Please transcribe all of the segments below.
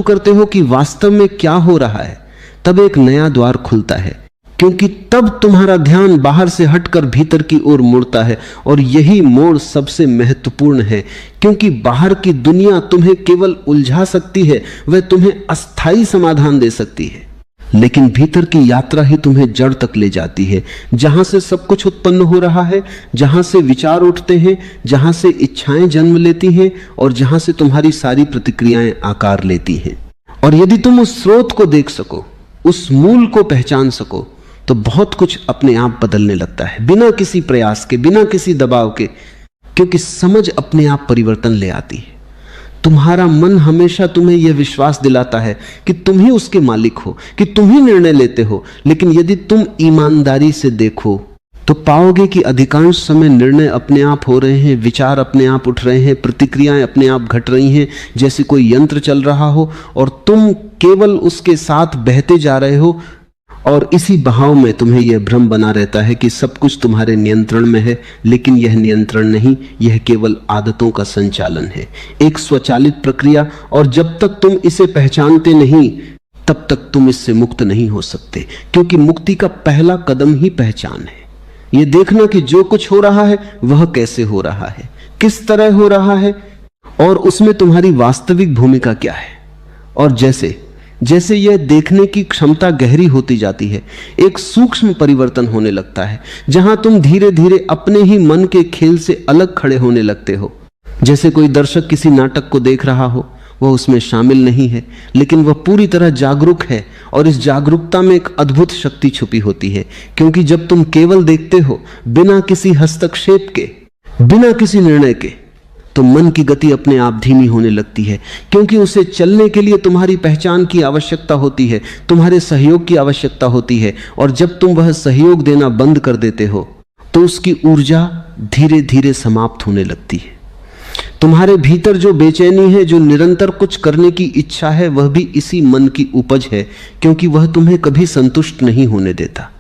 करते हो कि वास्तव में क्या हो रहा है, तब एक नया द्वार खुलता है, क्योंकि तब तुम्हारा ध्यान बाहर से हटकर भीतर की ओर मुड़ता है। और यही मोड़ सबसे महत्वपूर्ण है, क्योंकि बाहर की दुनिया तुम्हें केवल उलझा सकती है, वह तुम्हें अस्थायी समाधान दे सकती है, लेकिन भीतर की यात्रा ही तुम्हें जड़ तक ले जाती है, जहां से सब कुछ उत्पन्न हो रहा है, जहां से विचार उठते हैं, जहां से इच्छाएं जन्म लेती हैं और जहां से तुम्हारी सारी प्रतिक्रियाएं आकार लेती हैं। और यदि तुम उस स्रोत को देख सको, उस मूल को पहचान सको, तो बहुत कुछ अपने आप बदलने लगता है, बिना किसी प्रयास के, बिना किसी दबाव के, क्योंकि समझ अपने आप परिवर्तन ले आती है। तुम्हारा मन हमेशा तुम्हें यह विश्वास दिलाता है कि तुम ही उसके मालिक हो, कि तुम ही निर्णय लेते हो, लेकिन यदि तुम ईमानदारी से देखो तो पाओगे कि अधिकांश समय निर्णय अपने आप हो रहे हैं, विचार अपने आप उठ रहे हैं, प्रतिक्रियाएं अपने आप घट रही हैं, जैसे कोई यंत्र चल रहा हो और तुम केवल उसके साथ बहते जा रहे हो। और इसी बहाव में तुम्हें यह भ्रम बना रहता है कि सब कुछ तुम्हारे नियंत्रण में है, लेकिन यह नियंत्रण नहीं, यह केवल आदतों का संचालन है, एक स्वचालित प्रक्रिया। और जब तक तुम इसे पहचानते नहीं, तब तक तुम इससे मुक्त नहीं हो सकते, क्योंकि मुक्ति का पहला कदम ही पहचान है। यह देखना कि जो कुछ हो रहा है वह कैसे हो रहा है, किस तरह हो रहा है, और उसमें तुम्हारी वास्तविक भूमिका क्या है। और जैसे जैसे यह देखने की क्षमता गहरी होती जाती है, एक सूक्ष्म परिवर्तन होने लगता है, जहां तुम धीरे धीरे अपने ही मन के खेल से अलग खड़े होने लगते हो। जैसे कोई दर्शक किसी नाटक को देख रहा हो, वह उसमें शामिल नहीं है, लेकिन वह पूरी तरह जागरूक है, और इस जागरूकता में एक अद्भुत शक्ति छुपी होती है, क्योंकि जब तुम केवल देखते हो, बिना किसी हस्तक्षेप के, बिना किसी निर्णय के, तो मन की गति अपने आप धीमी होने लगती है, क्योंकि उसे चलने के लिए तुम्हारी पहचान की आवश्यकता होती है, तुम्हारे सहयोग की आवश्यकता होती है। और जब तुम वह सहयोग देना बंद कर देते हो, तो उसकी ऊर्जा धीरे धीरे समाप्त होने लगती है। तुम्हारे भीतर जो बेचैनी है, जो निरंतर कुछ करने की इच्छा है, वह भी इसी मन की उपज है, क्योंकि वह तुम्हें कभी संतुष्ट नहीं होने देता।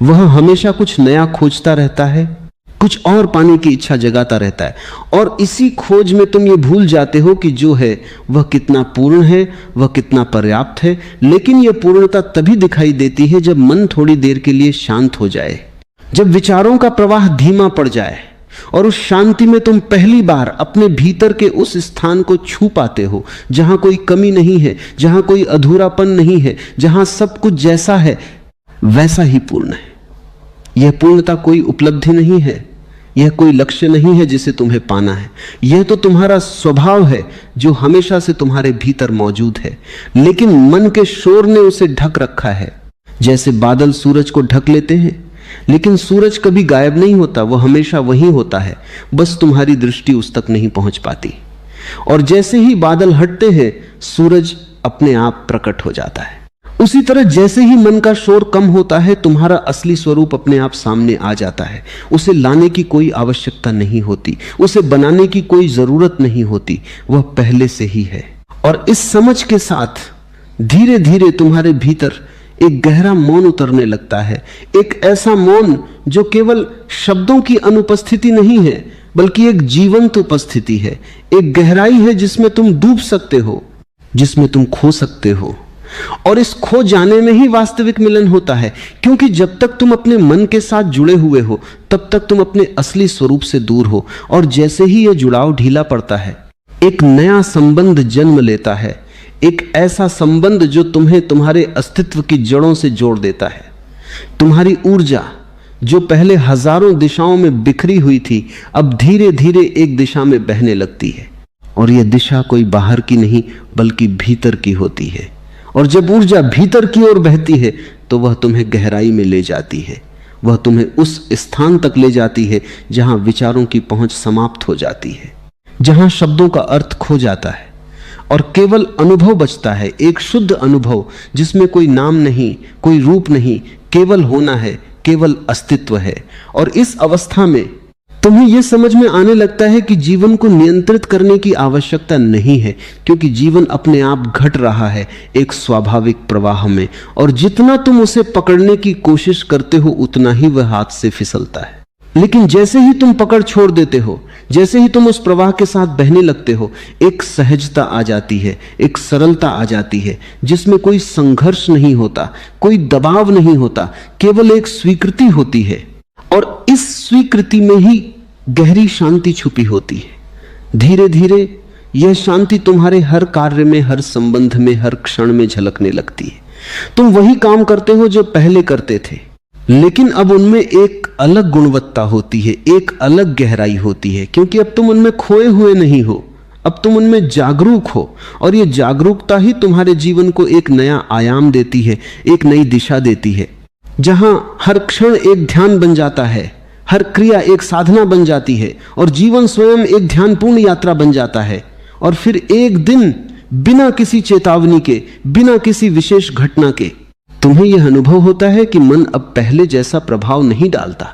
वह हमेशा कुछ नया खोजता रहता है, कुछ और पाने की इच्छा जगाता रहता है, और इसी खोज में तुम ये भूल जाते हो कि जो है वह कितना पूर्ण है, वह कितना पर्याप्त है। लेकिन यह पूर्णता तभी दिखाई देती है जब मन थोड़ी देर के लिए शांत हो जाए, जब विचारों का प्रवाह धीमा पड़ जाए, और उस शांति में तुम पहली बार अपने भीतर के उस स्थान को छू पाते हो जहां कोई कमी नहीं है, जहां कोई अधूरापन नहीं है, जहां सब कुछ जैसा है वैसा ही पूर्ण है। यह पूर्णता कोई उपलब्धि नहीं है, यह कोई लक्ष्य नहीं है जिसे तुम्हें पाना है, यह तो तुम्हारा स्वभाव है जो हमेशा से तुम्हारे भीतर मौजूद है, लेकिन मन के शोर ने उसे ढक रखा है। जैसे बादल सूरज को ढक लेते हैं, लेकिन सूरज कभी गायब नहीं होता, वह हमेशा वहीं होता है, बस तुम्हारी दृष्टि उस तक नहीं पहुंच पाती। और जैसे ही बादल हटते हैं, सूरज अपने आप प्रकट हो जाता है। उसी तरह जैसे ही मन का शोर कम होता है, तुम्हारा असली स्वरूप अपने आप सामने आ जाता है। उसे लाने की कोई आवश्यकता नहीं होती, उसे बनाने की कोई जरूरत नहीं होती, वह पहले से ही है। और इस समझ के साथ धीरे धीरे तुम्हारे भीतर एक गहरा मौन उतरने लगता है, एक ऐसा मौन जो केवल शब्दों की अनुपस्थिति नहीं है, बल्कि एक जीवंत उपस्थिति है, एक गहराई है जिसमें तुम डूब सकते हो, जिसमें तुम खो सकते हो। और इस खो जाने में ही वास्तविक मिलन होता है, क्योंकि जब तक तुम अपने मन के साथ जुड़े हुए हो, तब तक तुम अपने असली स्वरूप से दूर हो। और जैसे ही यह जुड़ाव ढीला पड़ता है, एक नया संबंध जन्म लेता है, एक ऐसा संबंध जो तुम्हें तुम्हारे अस्तित्व की जड़ों से जोड़ देता है। तुम्हारी ऊर्जा जो पहले हजारों दिशाओं में बिखरी हुई थी, अब धीरे धीरे एक दिशा में बहने लगती है, और यह दिशा कोई बाहर की नहीं बल्कि भीतर की होती है। और जब ऊर्जा भीतर की ओर बहती है, तो वह तुम्हें गहराई में ले जाती है, वह तुम्हें उस स्थान तक ले जाती है जहां विचारों की पहुंच समाप्त हो जाती है, जहां शब्दों का अर्थ खो जाता है और केवल अनुभव बचता है, एक शुद्ध अनुभव जिसमें कोई नाम नहीं, कोई रूप नहीं, केवल होना है, केवल अस्तित्व है। और इस अवस्था में तुम्हें यह समझ में आने लगता है कि जीवन को नियंत्रित करने की आवश्यकता नहीं है, क्योंकि जीवन अपने आप घट रहा है एक स्वाभाविक प्रवाह में, और जितना तुम उसे पकड़ने की कोशिश करते हो उतना ही वह हाथ से फिसलता है। लेकिन जैसे ही तुम पकड़ छोड़ देते हो, जैसे ही तुम उस प्रवाह के साथ बहने लगते हो, एक सहजता आ जाती है, एक सरलता आ जाती है जिसमें कोई संघर्ष नहीं होता, कोई दबाव नहीं होता, केवल एक स्वीकृति होती है। और इस स्वीकृति में ही गहरी शांति छुपी होती है। धीरे धीरे यह शांति तुम्हारे हर कार्य में, हर संबंध में, हर क्षण में झलकने लगती है। तुम वही काम करते हो जो पहले करते थे, लेकिन अब उनमें एक अलग गुणवत्ता होती है, एक अलग गहराई होती है, क्योंकि अब तुम उनमें खोए हुए नहीं हो, अब तुम उनमें जागरूक हो। और यह जागरूकता ही तुम्हारे जीवन को एक नया आयाम देती है, एक नई दिशा देती है, जहां हर क्षण एक ध्यान बन जाता है, हर क्रिया एक साधना बन जाती है, और जीवन स्वयं एक ध्यानपूर्ण यात्रा बन जाता है। और फिर एक दिन बिना किसी चेतावनी के, बिना किसी विशेष घटना के, तुम्हें यह अनुभव होता है कि मन अब पहले जैसा प्रभाव नहीं डालता।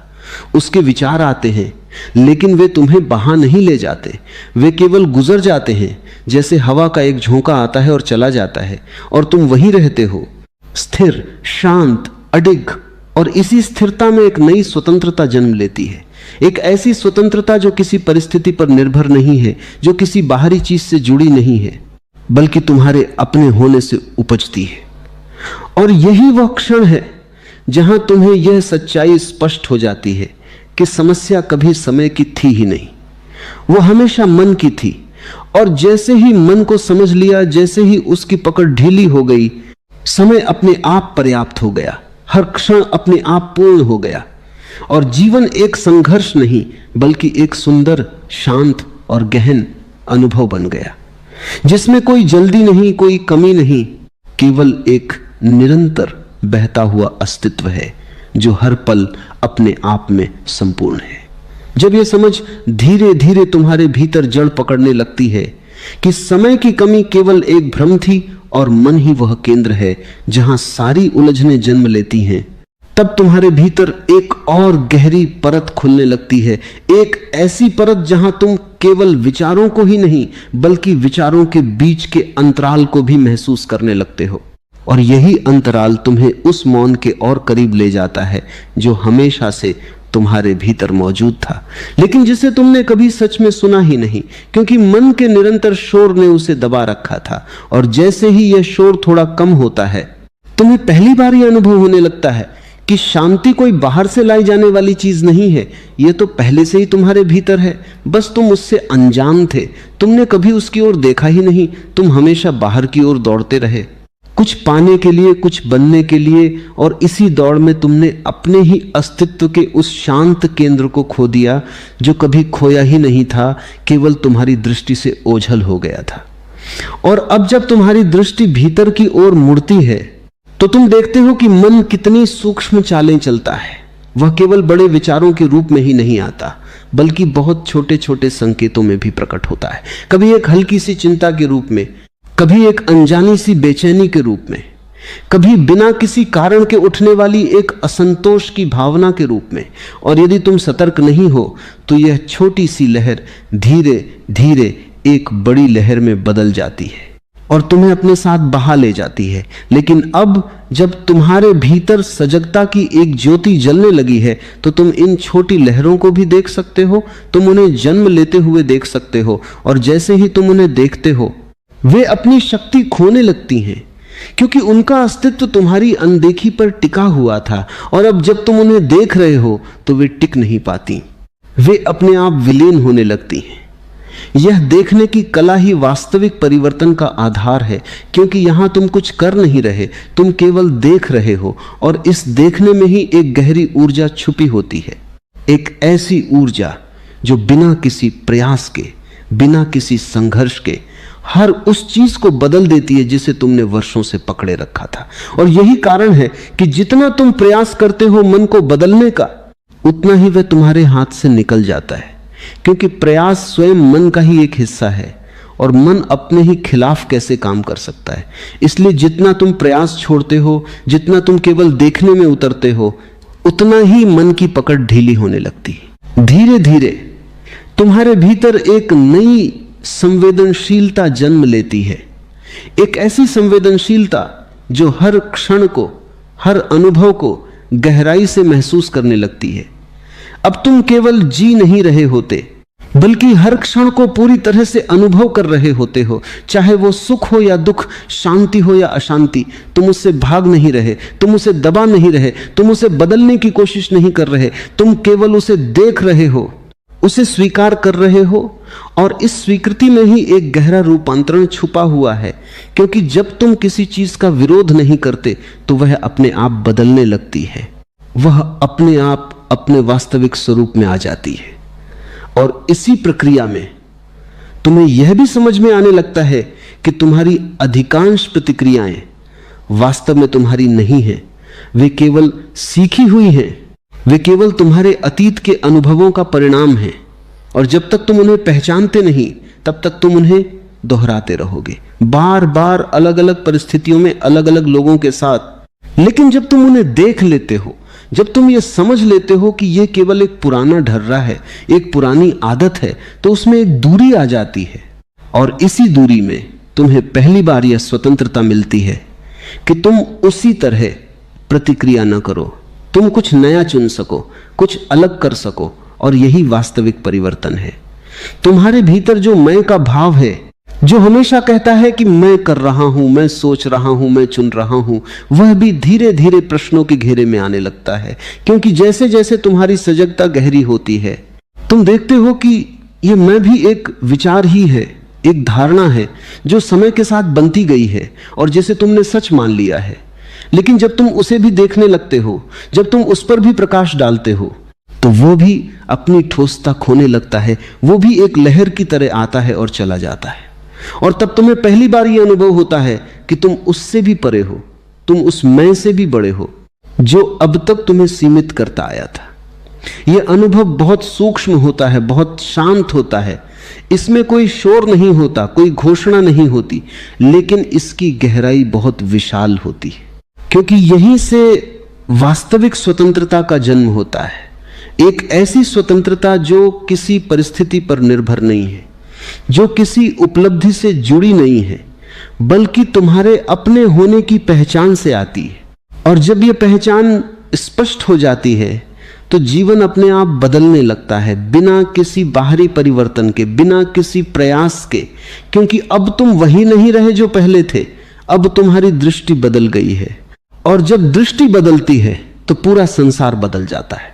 उसके विचार आते हैं, लेकिन वे तुम्हें बहा नहीं ले जाते, वे केवल गुजर जाते हैं, जैसे हवा का एक झोंका आता है और चला जाता है, और तुम वहीं रहते हो, स्थिर, शांत, अडिग। और इसी स्थिरता में एक नई स्वतंत्रता जन्म लेती है, एक ऐसी स्वतंत्रता जो किसी परिस्थिति पर निर्भर नहीं है, जो किसी बाहरी चीज से जुड़ी नहीं है, बल्कि तुम्हारे अपने होने से उपजती है। और यही वह क्षण है जहां तुम्हें यह सच्चाई स्पष्ट हो जाती है कि समस्या कभी समय की थी ही नहीं, वो हमेशा मन की थी। और जैसे ही मन को समझ लिया, जैसे ही उसकी पकड़ ढीली हो गई, समय अपने आप पर्याप्त हो गया, हर क्षण अपने आप पूर्ण हो गया, और जीवन एक संघर्ष नहीं बल्कि एक सुंदर, शांत और गहन अनुभव बन गया, जिसमें कोई जल्दी नहीं, कोई कमी नहीं, केवल एक निरंतर बहता हुआ अस्तित्व है जो हर पल अपने आप में संपूर्ण है। जब यह समझ धीरे धीरे तुम्हारे भीतर जड़ पकड़ने लगती है कि समय की कमी केवल एक भ्रम थी और मन ही वह केंद्र है जहां सारी उलझनें जन्म लेती हैं, तब तुम्हारे भीतर एक और गहरी परत खुलने लगती है, एक ऐसी परत जहां तुम केवल विचारों को ही नहीं बल्कि विचारों के बीच के अंतराल को भी महसूस करने लगते हो। और यही अंतराल तुम्हें उस मौन के और करीब ले जाता है जो हमेशा से तुम्हारे भीतर मौजूद था, लेकिन जिसे तुमने कभी सच में सुना ही नहीं, क्योंकि मन के निरंतर शोर ने उसे दबा रखा था। और जैसे ही यह शोर थोड़ा कम होता है, तुम्हें पहली बार यह अनुभव होने लगता है कि शांति कोई बाहर से लाई जाने वाली चीज नहीं है, यह तो पहले से ही तुम्हारे भीतर है, बस तुम उससे अनजान थे, तुमने कभी उसकी ओर देखा ही नहीं, तुम हमेशा बाहर की ओर दौड़ते रहे, कुछ पाने के लिए, कुछ बनने के लिए, और इसी दौड़ में तुमने अपने ही अस्तित्व के उस शांत केंद्र को खो दिया जो कभी खोया ही नहीं था, केवल तुम्हारी दृष्टि से ओझल हो गया था। और अब जब तुम्हारी दृष्टि भीतर की ओर मुड़ती है तो तुम देखते हो कि मन कितनी सूक्ष्म चालें चलता है। वह केवल बड़े विचारों के रूप में ही नहीं आता, बल्कि बहुत छोटे छोटे संकेतों में भी प्रकट होता है। कभी एक हल्की सी चिंता के रूप में, कभी एक अनजानी सी बेचैनी के रूप में, कभी बिना किसी कारण के उठने वाली एक असंतोष की भावना के रूप में। और यदि तुम सतर्क नहीं हो तो यह छोटी सी लहर धीरे धीरे एक बड़ी लहर में बदल जाती है और तुम्हें अपने साथ बहा ले जाती है। लेकिन अब जब तुम्हारे भीतर सजगता की एक ज्योति जलने लगी है तो तुम इन छोटी लहरों को भी देख सकते हो, तुम उन्हें जन्म लेते हुए देख सकते हो। और जैसे ही तुम उन्हें देखते हो वे अपनी शक्ति खोने लगती हैं, क्योंकि उनका अस्तित्व तुम्हारी अनदेखी पर टिका हुआ था। और अब जब तुम उन्हें देख रहे हो तो वे टिक नहीं पाती, वे अपने आप विलीन होने लगती हैं। यह देखने की कला ही वास्तविक परिवर्तन का आधार है, क्योंकि यहां तुम कुछ कर नहीं रहे, तुम केवल देख रहे हो। और इस देखने में ही एक गहरी ऊर्जा छुपी होती है, एक ऐसी ऊर्जा जो बिना किसी प्रयास के, बिना किसी संघर्ष के हर उस चीज को बदल देती है जिसे तुमने वर्षों से पकड़े रखा था। और यही कारण है कि जितना तुम प्रयास करते हो मन को बदलने का, उतना ही वह तुम्हारे हाथ से निकल जाता है, क्योंकि प्रयास स्वयं मन का ही एक हिस्सा है और मन अपने ही खिलाफ कैसे काम कर सकता है। इसलिए जितना तुम प्रयास छोड़ते हो, जितना तुम केवल देखने में उतरते हो, उतना ही मन की पकड़ ढीली होने लगती है। धीरे धीरे तुम्हारे भीतर एक नई संवेदनशीलता जन्म लेती है, एक ऐसी संवेदनशीलता जो हर क्षण को, हर अनुभव को गहराई से महसूस करने लगती है। अब तुम केवल जी नहीं रहे होते, बल्कि हर क्षण को पूरी तरह से अनुभव कर रहे होते हो। चाहे वो सुख हो या दुख, शांति हो या अशांति, तुम उससे भाग नहीं रहे, तुम उसे दबा नहीं रहे, तुम उसे बदलने की कोशिश नहीं कर रहे, तुम केवल उसे देख रहे हो, उसे स्वीकार कर रहे हो। और इस स्वीकृति में ही एक गहरा रूपांतरण छुपा हुआ है, क्योंकि जब तुम किसी चीज का विरोध नहीं करते तो वह अपने आप बदलने लगती है, वह अपने आप अपने वास्तविक स्वरूप में आ जाती है। और इसी प्रक्रिया में तुम्हें यह भी समझ में आने लगता है कि तुम्हारी अधिकांश प्रतिक्रियाएं वास्तव में तुम्हारी नहीं हैं, वे केवल सीखी हुई हैं, वे केवल तुम्हारे अतीत के अनुभवों का परिणाम हैं। और जब तक तुम उन्हें पहचानते नहीं, तब तक तुम उन्हें दोहराते रहोगे, बार बार अलग अलग परिस्थितियों में अलग अलग लोगों के साथ। लेकिन जब तुम उन्हें देख लेते हो, जब तुम ये समझ लेते हो कि यह केवल एक पुराना ढर्रा है, एक पुरानी आदत है, तो उसमें एक दूरी आ जाती है। और इसी दूरी में तुम्हें पहली बार यह स्वतंत्रता मिलती है कि तुम उसी तरह प्रतिक्रिया न करो, तुम कुछ नया चुन सको, कुछ अलग कर सको। और यही वास्तविक परिवर्तन है। तुम्हारे भीतर जो मैं का भाव है, जो हमेशा कहता है कि मैं कर रहा हूं, मैं सोच रहा हूं, मैं चुन रहा हूं, वह भी धीरे धीरे प्रश्नों के घेरे में आने लगता है। क्योंकि जैसे जैसे तुम्हारी सजगता गहरी होती है, तुम देखते हो कि यह मैं भी एक विचार ही है, एक धारणा है जो समय के साथ बनती गई है और जिसे तुमने सच मान लिया है। लेकिन जब तुम उसे भी देखने लगते हो, जब तुम उस पर भी प्रकाश डालते हो, तो वो भी अपनी ठोसता खोने लगता है, वो भी एक लहर की तरह आता है और चला जाता है। और तब तुम्हें पहली बार यह अनुभव होता है कि तुम उससे भी परे हो, तुम उस मैं से भी बड़े हो जो अब तक तुम्हें सीमित करता आया था। यह अनुभव बहुत सूक्ष्म होता है, बहुत शांत होता है, इसमें कोई शोर नहीं होता, कोई घोषणा नहीं होती, लेकिन इसकी गहराई बहुत विशाल होती है। क्योंकि यहीं से वास्तविक स्वतंत्रता का जन्म होता है, एक ऐसी स्वतंत्रता जो किसी परिस्थिति पर निर्भर नहीं है, जो किसी उपलब्धि से जुड़ी नहीं है, बल्कि तुम्हारे अपने होने की पहचान से आती है। और जब यह पहचान स्पष्ट हो जाती है तो जीवन अपने आप बदलने लगता है, बिना किसी बाहरी परिवर्तन के, बिना किसी प्रयास के। क्योंकि अब तुम वही नहीं रहे जो पहले थे, अब तुम्हारी दृष्टि बदल गई है। और जब दृष्टि बदलती है तो पूरा संसार बदल जाता है।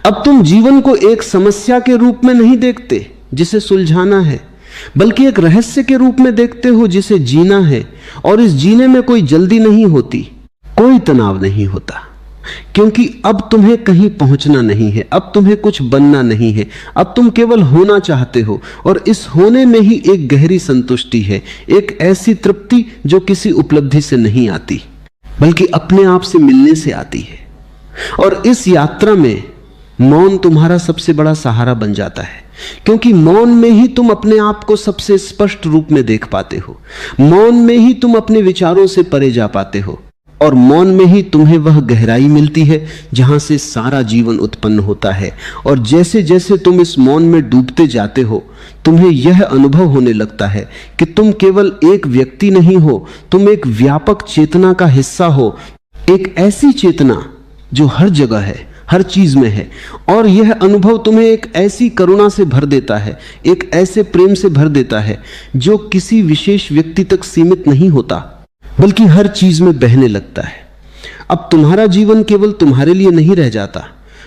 अब तुम जीवन को एक समस्या के रूप में नहीं देखते जिसे सुलझाना है, बल्कि एक रहस्य के रूप में देखते हो जिसे जीना है। और इस जीने में कोई जल्दी नहीं होती, कोई तनाव नहीं होता, क्योंकि अब तुम्हें कहीं पहुंचना नहीं है, अब तुम्हें कुछ बनना नहीं है, अब तुम केवल होना चाहते हो। और इस होने में ही एक गहरी संतुष्टि है, एक ऐसी तृप्ति जो किसी उपलब्धि से नहीं आती, बल्कि अपने आप से मिलने से आती है। और इस यात्रा में मौन तुम्हारा सबसे बड़ा सहारा बन जाता है, क्योंकि मौन में ही तुम अपने आप को सबसे स्पष्ट रूप में देख पाते हो, मौन में ही तुम अपने विचारों से परे जा पाते हो, और मौन में ही तुम्हें वह गहराई मिलती है जहां से सारा जीवन उत्पन्न होता है। और जैसे जैसे तुम इस मौन में डूबते जाते हो, तुम्हें यह अनुभव होने लगता है कि तुम केवल एक व्यक्ति नहीं हो, तुम एक व्यापक चेतना का हिस्सा हो, एक ऐसी चेतना जो हर जगह है, हर चीज में है। और यह अनुभव तुम्हें एक ऐसी करुणा से भर देता है, एक ऐसे प्रेम से भर देता है जो किसी विशेष व्यक्ति तक सीमित नहीं होता, बल्कि हर चीज में बहने लगता है। अब तुम्हारा जीवन केवल तुम्हारे लिए नहीं रह जाता,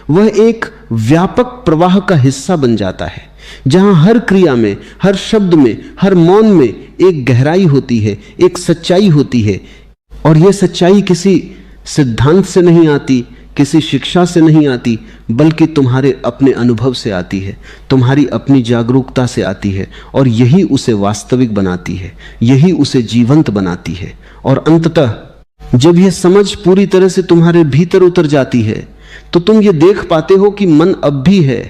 वह एक व्यापक प्रवाह का हिस्सा बन जाता है, जहां हर क्रिया में, हर शब्द में, हर मौन में एक गहराई होती है, एक सच्चाई होती है। और यह सच्चाई किसी सिद्धांत से नहीं आती, किसी शिक्षा से नहीं आती, बल्कि तुम्हारे अपने अनुभव से आती है, तुम्हारी अपनी जागरूकता से आती है। और यही उसे वास्तविक बनाती है, यही उसे जीवंत बनाती है। और अंततः जब यह समझ पूरी तरह से तुम्हारे भीतर उतर जाती है, तो तुम ये देख पाते हो कि मन अब भी है,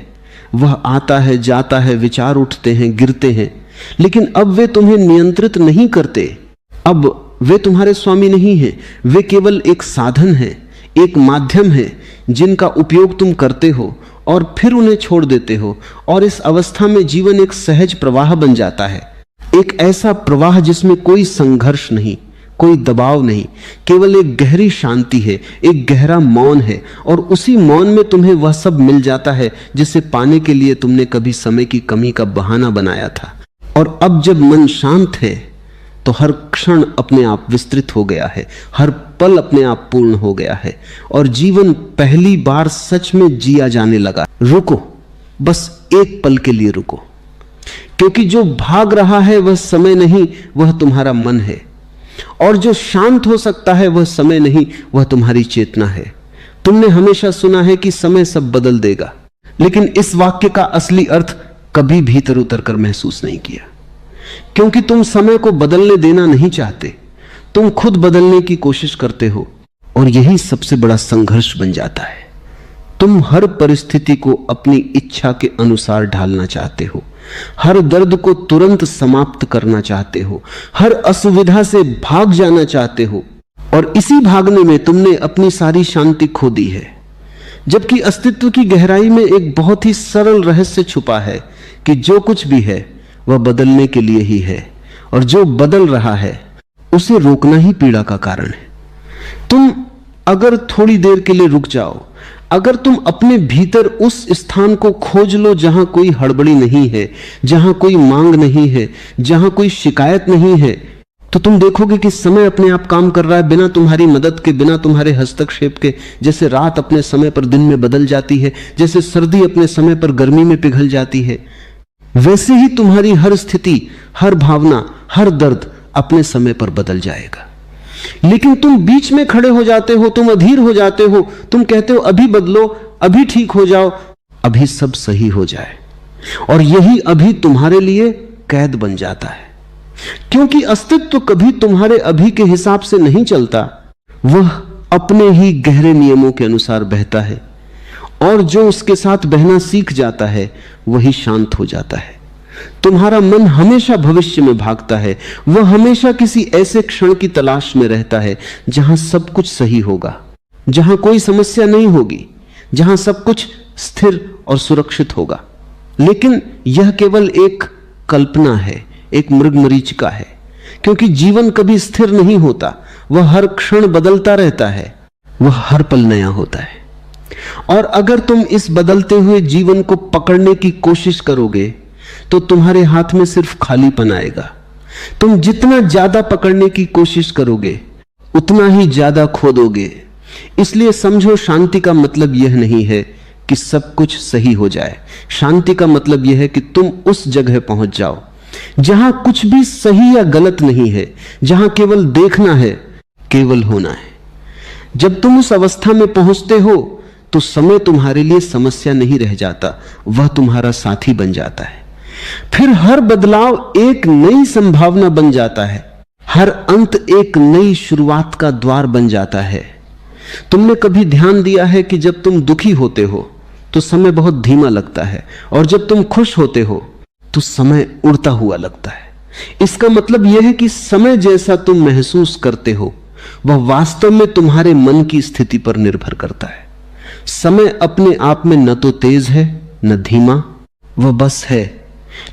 वह आता है, जाता है, विचार उठते हैं, गिरते हैं, लेकिन अब वे तुम्हें नियंत्रित नहीं करते, अब वे तुम्हारे स्वामी नहीं हैं, वे केवल एक साधन है, एक माध्यम है जिनका उपयोग तुम करते हो और फिर उन्हें छोड़ देते हो। और इस अवस्था में जीवन एक सहज प्रवाह बन जाता है, एक ऐसा प्रवाह जिसमें कोई संघर्ष नहीं, कोई दबाव नहीं, केवल एक गहरी शांति है, एक गहरा मौन है। और उसी मौन में तुम्हें वह सब मिल जाता है जिसे पाने के लिए तुमने कभी समय की कमी का बहाना बनाया था। और अब जब मन शांत है तो हर क्षण अपने आप विस्तृत हो गया है, हर पल अपने आप पूर्ण हो गया है, और जीवन पहली बार सच में जिया जाने लगा। रुको, बस एक पल के लिए रुको, क्योंकि जो भाग रहा है वह समय नहीं, वह तुम्हारा मन है। और जो शांत हो सकता है वह समय नहीं, वह तुम्हारी चेतना है। तुमने हमेशा सुना है कि समय सब बदल देगा, लेकिन इस वाक्य का असली अर्थ कभी भीतर उतरकर महसूस नहीं किया, क्योंकि तुम समय को बदलने देना नहीं चाहते, तुम खुद बदलने की कोशिश करते हो, और यही सबसे बड़ा संघर्ष बन जाता है। तुम हर परिस्थिति को अपनी इच्छा के अनुसार ढालना चाहते हो, हर दर्द को तुरंत समाप्त करना चाहते हो, हर असुविधा से भाग जाना चाहते हो, और इसी भागने में तुमने अपनी सारी शांति खो दी है। जबकि अस्तित्व की गहराई में एक बहुत ही सरल रहस्य छुपा है कि जो कुछ भी है वह बदलने के लिए ही है, और जो बदल रहा है उसे रोकना ही पीड़ा का कारण है। तुम अगर थोड़ी देर के लिए रुक जाओ, अगर तुम अपने भीतर उस स्थान को खोज लो जहां कोई हड़बड़ी नहीं है, जहां कोई मांग नहीं है, जहां कोई शिकायत नहीं है, तो तुम देखोगे कि समय अपने आप काम कर रहा है, बिना तुम्हारी मदद के, बिना तुम्हारे हस्तक्षेप के। जैसे रात अपने समय पर दिन में बदल जाती है, जैसे सर्दी अपने समय पर गर्मी में पिघल जाती है, वैसे ही तुम्हारी हर स्थिति, हर भावना, हर दर्द अपने समय पर बदल जाएगा। लेकिन तुम बीच में खड़े हो जाते हो, तुम अधीर हो जाते हो, तुम कहते हो अभी बदलो, अभी ठीक हो जाओ, अभी सब सही हो जाए। और यही अभी तुम्हारे लिए कैद बन जाता है, क्योंकि अस्तित्व कभी तुम्हारे अभी के हिसाब से नहीं चलता, वह अपने ही गहरे नियमों के अनुसार बहता है, और जो उसके साथ बहना सीख जाता है वही शांत हो जाता है। तुम्हारा मन हमेशा भविष्य में भागता है, वह हमेशा किसी ऐसे क्षण की तलाश में रहता है जहां सब कुछ सही होगा, जहां कोई समस्या नहीं होगी, जहां सब कुछ स्थिर और सुरक्षित होगा। लेकिन यह केवल एक कल्पना है, एक मृगमरीचिका है, क्योंकि जीवन कभी स्थिर नहीं होता, वह हर क्षण बदलता रहता है, वह हर पल नया होता है। और अगर तुम इस बदलते हुए जीवन को पकड़ने की कोशिश करोगे तो तुम्हारे हाथ में सिर्फ खालीपन आएगा। तुम जितना ज्यादा पकड़ने की कोशिश करोगे उतना ही ज्यादा खो दोगे। इसलिए समझो, शांति का मतलब यह नहीं है कि सब कुछ सही हो जाए। शांति का मतलब यह है कि तुम उस जगह पहुंच जाओ जहां कुछ भी सही या गलत नहीं है, जहां केवल देखना है, केवल होना है। जब तुम उस अवस्था में पहुंचते हो तो समय तुम्हारे लिए समस्या नहीं रह जाता, वह तुम्हारा साथी बन जाता है। फिर हर बदलाव एक नई संभावना बन जाता है, हर अंत एक नई शुरुआत का द्वार बन जाता है। तुमने कभी ध्यान दिया है कि जब तुम दुखी होते हो तो समय बहुत धीमा लगता है, और जब तुम खुश होते हो तो समय उड़ता हुआ लगता है। इसका मतलब यह है कि समय जैसा तुम महसूस करते हो वह वास्तव में तुम्हारे मन की स्थिति पर निर्भर करता है। समय अपने आप में न तो तेज है न धीमा, वह बस है,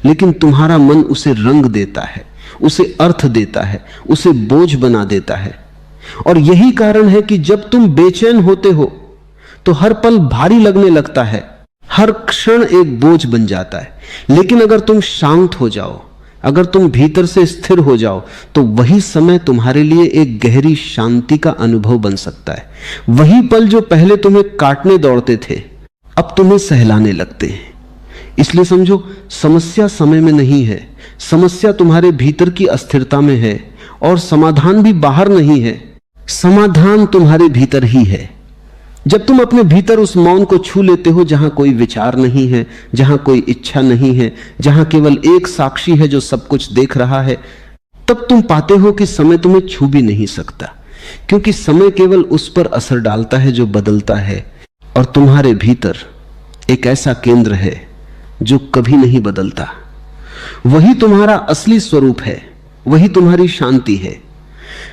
लेकिन तुम्हारा मन उसे रंग देता है, उसे अर्थ देता है, उसे बोझ बना देता है। और यही कारण है कि जब तुम बेचैन होते हो तो हर पल भारी लगने लगता है, हर क्षण एक बोझ बन जाता है। लेकिन अगर तुम शांत हो जाओ, अगर तुम भीतर से स्थिर हो जाओ, तो वही समय तुम्हारे लिए एक गहरी शांति का अनुभव बन सकता है। वही पल जो पहले तुम्हें काटने दौड़ते थे अब तुम्हें सहलाने लगते हैं। इसलिए समझो, समस्या समय में नहीं है, समस्या तुम्हारे भीतर की अस्थिरता में है, और समाधान भी बाहर नहीं है, समाधान तुम्हारे भीतर ही है। जब तुम अपने भीतर उस मौन को छू लेते हो जहां कोई विचार नहीं है, जहां कोई इच्छा नहीं है, जहां केवल एक साक्षी है जो सब कुछ देख रहा है, तब तुम पाते हो कि समय तुम्हें छू भी नहीं सकता, क्योंकि समय केवल उस पर असर डालता है जो बदलता है। और तुम्हारे भीतर एक ऐसा केंद्र है जो कभी नहीं बदलता, वही तुम्हारा असली स्वरूप है, वही तुम्हारी शांति है।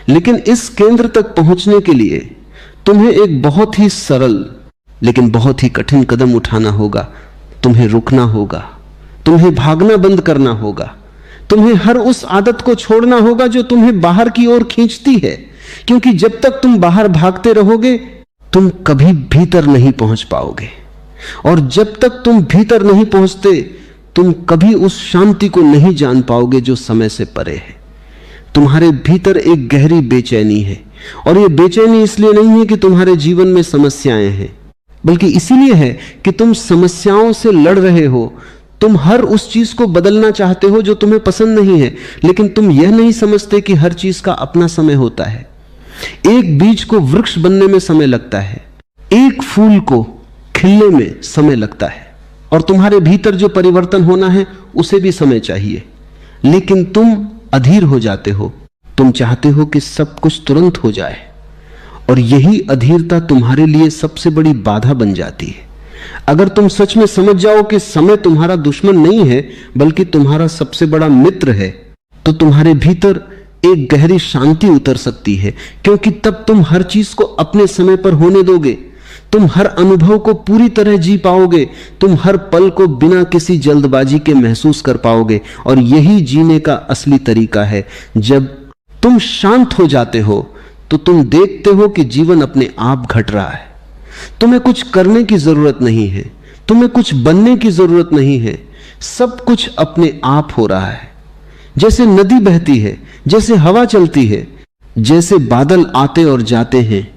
लेकिन इस केंद्र तक पहुंचने के लिए तुम्हें एक बहुत ही सरल लेकिन बहुत ही कठिन कदम उठाना होगा। तुम्हें रुकना होगा, तुम्हें भागना बंद करना होगा, तुम्हें हर उस आदत को छोड़ना होगा जो तुम्हें बाहर की ओर खींचती है, क्योंकि जब तक तुम बाहर भागते रहोगे तुम कभी भीतर नहीं पहुंच पाओगे, और जब तक तुम भीतर नहीं पहुंचते तुम कभी उस शांति को नहीं जान पाओगे जो समय से परे है। तुम्हारे भीतर एक गहरी बेचैनी है, और यह बेचैनी इसलिए नहीं है कि तुम्हारे जीवन में समस्याएं हैं, बल्कि इसीलिए है कि तुम समस्याओं से लड़ रहे हो। तुम हर उस चीज को बदलना चाहते हो जो तुम्हें पसंद नहीं है, लेकिन तुम यह नहीं समझते कि हर चीज का अपना समय होता है। एक बीज को वृक्ष बनने में समय लगता है, एक फूल को खिलने में समय लगता है, और तुम्हारे भीतर जो परिवर्तन होना है उसे भी समय चाहिए। लेकिन तुम अधीर हो जाते हो, तुम चाहते हो कि सब कुछ तुरंत हो जाए, और यही अधीरता तुम्हारे लिए सबसे बड़ी बाधा बन जाती है। अगर तुम सच में समझ जाओ कि समय तुम्हारा दुश्मन नहीं है बल्कि तुम्हारा सबसे बड़ा मित्र है, तो तुम्हारे भीतर एक गहरी शांति उतर सकती है, क्योंकि तब तुम हर चीज को अपने समय पर होने दोगे। तुम हर अनुभव को पूरी तरह जी पाओगे, तुम हर पल को बिना किसी जल्दबाजी के महसूस कर पाओगे, और यही जीने का असली तरीका है। जब तुम शांत हो जाते हो तो तुम देखते हो कि जीवन अपने आप घट रहा है। तुम्हें कुछ करने की जरूरत नहीं है, तुम्हें कुछ बनने की जरूरत नहीं है, सब कुछ अपने आप हो रहा है। जैसे नदी बहती है, जैसे हवा चलती है, जैसे बादल आते और जाते हैं,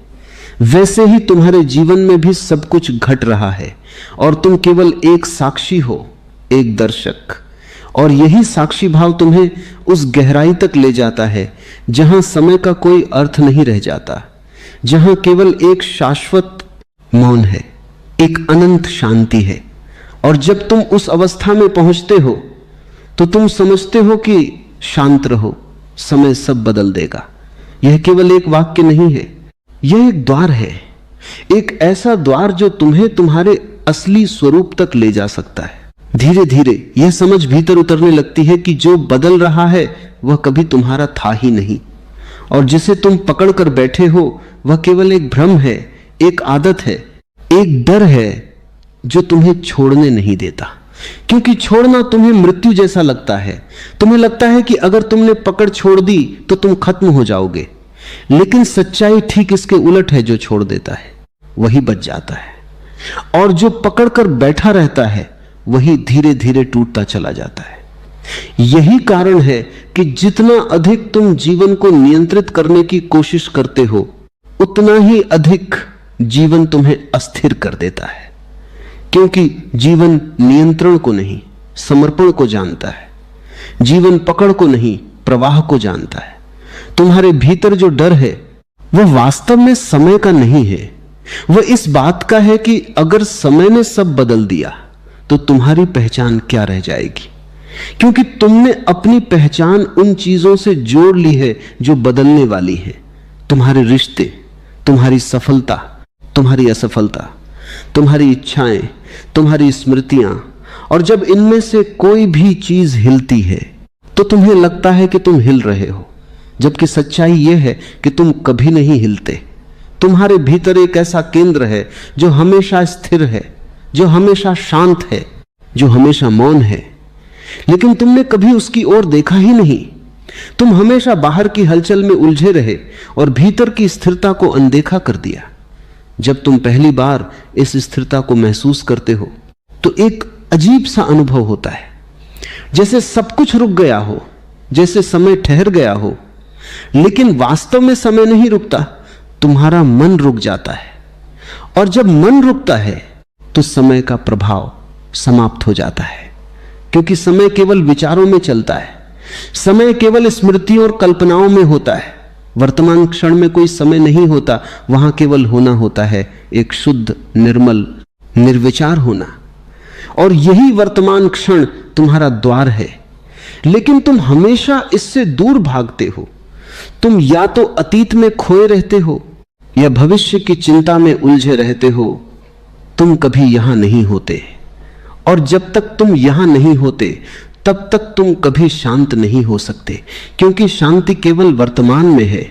वैसे ही तुम्हारे जीवन में भी सब कुछ घट रहा है, और तुम केवल एक साक्षी हो, एक दर्शक। और यही साक्षी भाव तुम्हें उस गहराई तक ले जाता है जहां समय का कोई अर्थ नहीं रह जाता, जहां केवल एक शाश्वत मौन है, एक अनंत शांति है। और जब तुम उस अवस्था में पहुंचते हो तो तुम समझते हो कि शांत रहो, समय सब बदल देगा। यह केवल एक वाक्य नहीं है, यह एक द्वार है, एक ऐसा द्वार जो तुम्हें तुम्हारे असली स्वरूप तक ले जा सकता है। धीरे धीरे यह समझ भीतर उतरने लगती है कि जो बदल रहा है वह कभी तुम्हारा था ही नहीं, और जिसे तुम पकड़ कर बैठे हो वह केवल एक भ्रम है, एक आदत है, एक डर है जो तुम्हें छोड़ने नहीं देता। क्योंकि छोड़ना तुम्हें मृत्यु जैसा लगता है। तुम्हें लगता है कि अगर तुमने पकड़ छोड़ दी तो तुम खत्म हो जाओगे, लेकिन सच्चाई ठीक इसके उलट है। जो छोड़ देता है वही बच जाता है, और जो पकड़ कर बैठा रहता है वही धीरे धीरे टूटता चला जाता है। यही कारण है कि जितना अधिक तुम जीवन को नियंत्रित करने की कोशिश करते हो, उतना ही अधिक जीवन तुम्हें अस्थिर कर देता है। क्योंकि जीवन नियंत्रण को नहीं, समर्पण को जानता है। जीवन पकड़ को नहीं, प्रवाह को जानता है। तुम्हारे भीतर जो डर है वह वास्तव में समय का नहीं है, वह इस बात का है कि अगर समय ने सब बदल दिया तो तुम्हारी पहचान क्या रह जाएगी। क्योंकि तुमने अपनी पहचान उन चीजों से जोड़ ली है जो बदलने वाली है। तुम्हारे रिश्ते, तुम्हारी सफलता, तुम्हारी असफलता, तुम्हारी इच्छाएं, तुम्हारी स्मृतियां, और जब इनमें से कोई भी चीज हिलती है तो तुम्हें लगता है कि तुम हिल रहे हो, जबकि सच्चाई यह है कि तुम कभी नहीं हिलते। तुम्हारे भीतर एक ऐसा केंद्र है जो हमेशा स्थिर है, जो हमेशा शांत है, जो हमेशा मौन है, लेकिन तुमने कभी उसकी ओर देखा ही नहीं। तुम हमेशा बाहर की हलचल में उलझे रहे और भीतर की स्थिरता को अनदेखा कर दिया। जब तुम पहली बार इस स्थिरता को महसूस करते हो तो एक अजीब सा अनुभव होता है, जैसे सब कुछ रुक गया हो, जैसे समय ठहर गया हो। लेकिन वास्तव में समय नहीं रुकता, तुम्हारा मन रुक जाता है। और जब मन रुकता है तो समय का प्रभाव समाप्त हो जाता है, क्योंकि समय केवल विचारों में चलता है, समय केवल स्मृतियों और कल्पनाओं में होता है। वर्तमान क्षण में कोई समय नहीं होता, वहां केवल होना होता है, एक शुद्ध निर्मल निर्विचार होना। और यही वर्तमान क्षण तुम्हारा द्वार है। लेकिन तुम हमेशा इससे दूर भागते हो। तुम या तो अतीत में खोए रहते हो या भविष्य की चिंता में उलझे रहते हो। तुम कभी यहां नहीं होते, और जब तक तुम यहां नहीं होते तब तक तुम कभी शांत नहीं हो सकते, क्योंकि शांति केवल वर्तमान में है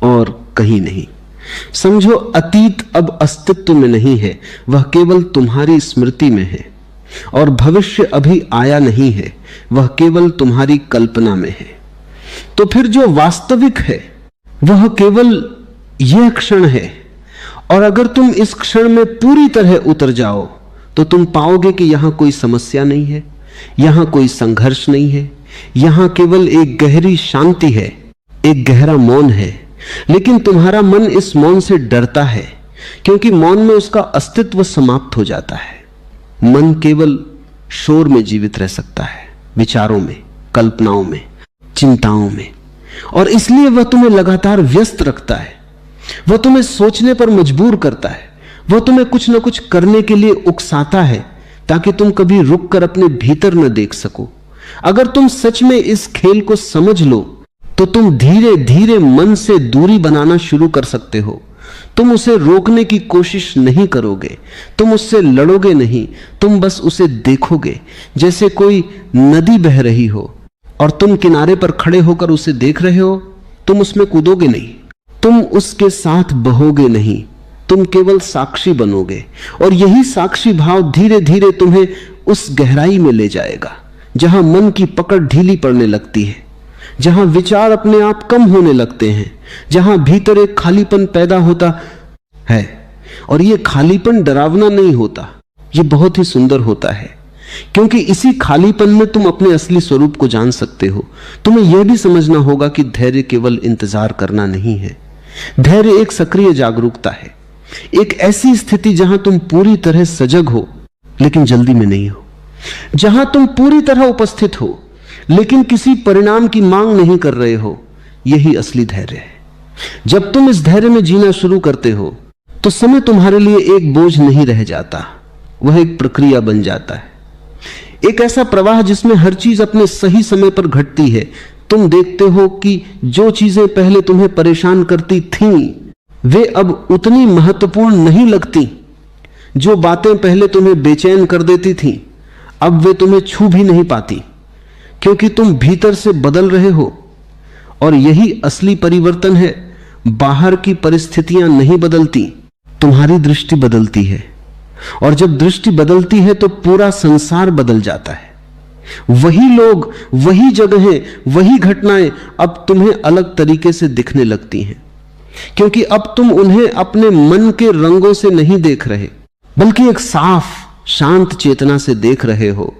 और कहीं नहीं। समझो, अतीत अब अस्तित्व में नहीं है, वह केवल तुम्हारी स्मृति में है। और भविष्य अभी आया नहीं है, वह केवल तुम्हारी कल्पना में है। तो फिर जो वास्तविक है वह केवल यह क्षण है, और अगर तुम इस क्षण में पूरी तरह उतर जाओ तो तुम पाओगे कि यहां कोई समस्या नहीं है, यहां कोई संघर्ष नहीं है, यहां केवल एक गहरी शांति है, एक गहरा मौन है। लेकिन तुम्हारा मन इस मौन से डरता है, क्योंकि मौन में उसका अस्तित्व समाप्त हो जाता है। मन केवल शोर में जीवित रह सकता है, विचारों में, कल्पनाओं में, चिंताओं में, और इसलिए वह तुम्हें लगातार व्यस्त रखता है। वह तुम्हें सोचने पर मजबूर करता है, वह तुम्हें कुछ न कुछ करने के लिए उकसाता है, ताकि तुम कभी रुक कर अपने भीतर न देख सको। अगर तुम सच में इस खेल को समझ लो तो तुम धीरे धीरे मन से दूरी बनाना शुरू कर सकते हो। तुम उसे रोकने की कोशिश नहीं करोगे, तुम उससे लड़ोगे नहीं, तुम बस उसे देखोगे, जैसे कोई नदी बह रही हो और तुम किनारे पर खड़े होकर उसे देख रहे हो। तुम उसमें कूदोगे नहीं, तुम उसके साथ बहोगे नहीं, तुम केवल साक्षी बनोगे। और यही साक्षी भाव धीरे धीरे तुम्हें उस गहराई में ले जाएगा जहां मन की पकड़ ढीली पड़ने लगती है, जहां विचार अपने आप कम होने लगते हैं, जहां भीतर एक खालीपन पैदा होता है। और यह खालीपन डरावना नहीं होता, यह बहुत ही सुंदर होता है, क्योंकि इसी खालीपन में तुम अपने असली स्वरूप को जान सकते हो। तुम्हें यह भी समझना होगा कि धैर्य केवल इंतजार करना नहीं है। धैर्य एक सक्रिय जागरूकता है, एक ऐसी स्थिति जहां तुम पूरी तरह सजग हो लेकिन जल्दी में नहीं हो, जहां तुम पूरी तरह उपस्थित हो लेकिन किसी परिणाम की मांग नहीं कर रहे हो। यही असली धैर्य है। जब तुम इस धैर्य में जीना शुरू करते हो तो समय तुम्हारे लिए एक बोझ नहीं रह जाता, वह एक प्रक्रिया बन जाता है, एक ऐसा प्रवाह जिसमें हर चीज अपने सही समय पर घटती है। तुम देखते हो कि जो चीजें पहले तुम्हें परेशान करती थीं वे अब उतनी महत्वपूर्ण नहीं लगती। जो बातें पहले तुम्हें बेचैन कर देती थीं अब वे तुम्हें छू भी नहीं पाती, क्योंकि तुम भीतर से बदल रहे हो। और यही असली परिवर्तन है। बाहर की परिस्थितियां नहीं बदलती, तुम्हारी दृष्टि बदलती है, और जब दृष्टि बदलती है तो पूरा संसार बदल जाता है। वही लोग, वही जगहें, वही घटनाएं अब तुम्हें अलग तरीके से दिखने लगती हैं, क्योंकि अब तुम उन्हें अपने मन के रंगों से नहीं देख रहे, बल्कि एक साफ शांत चेतना से देख रहे हो।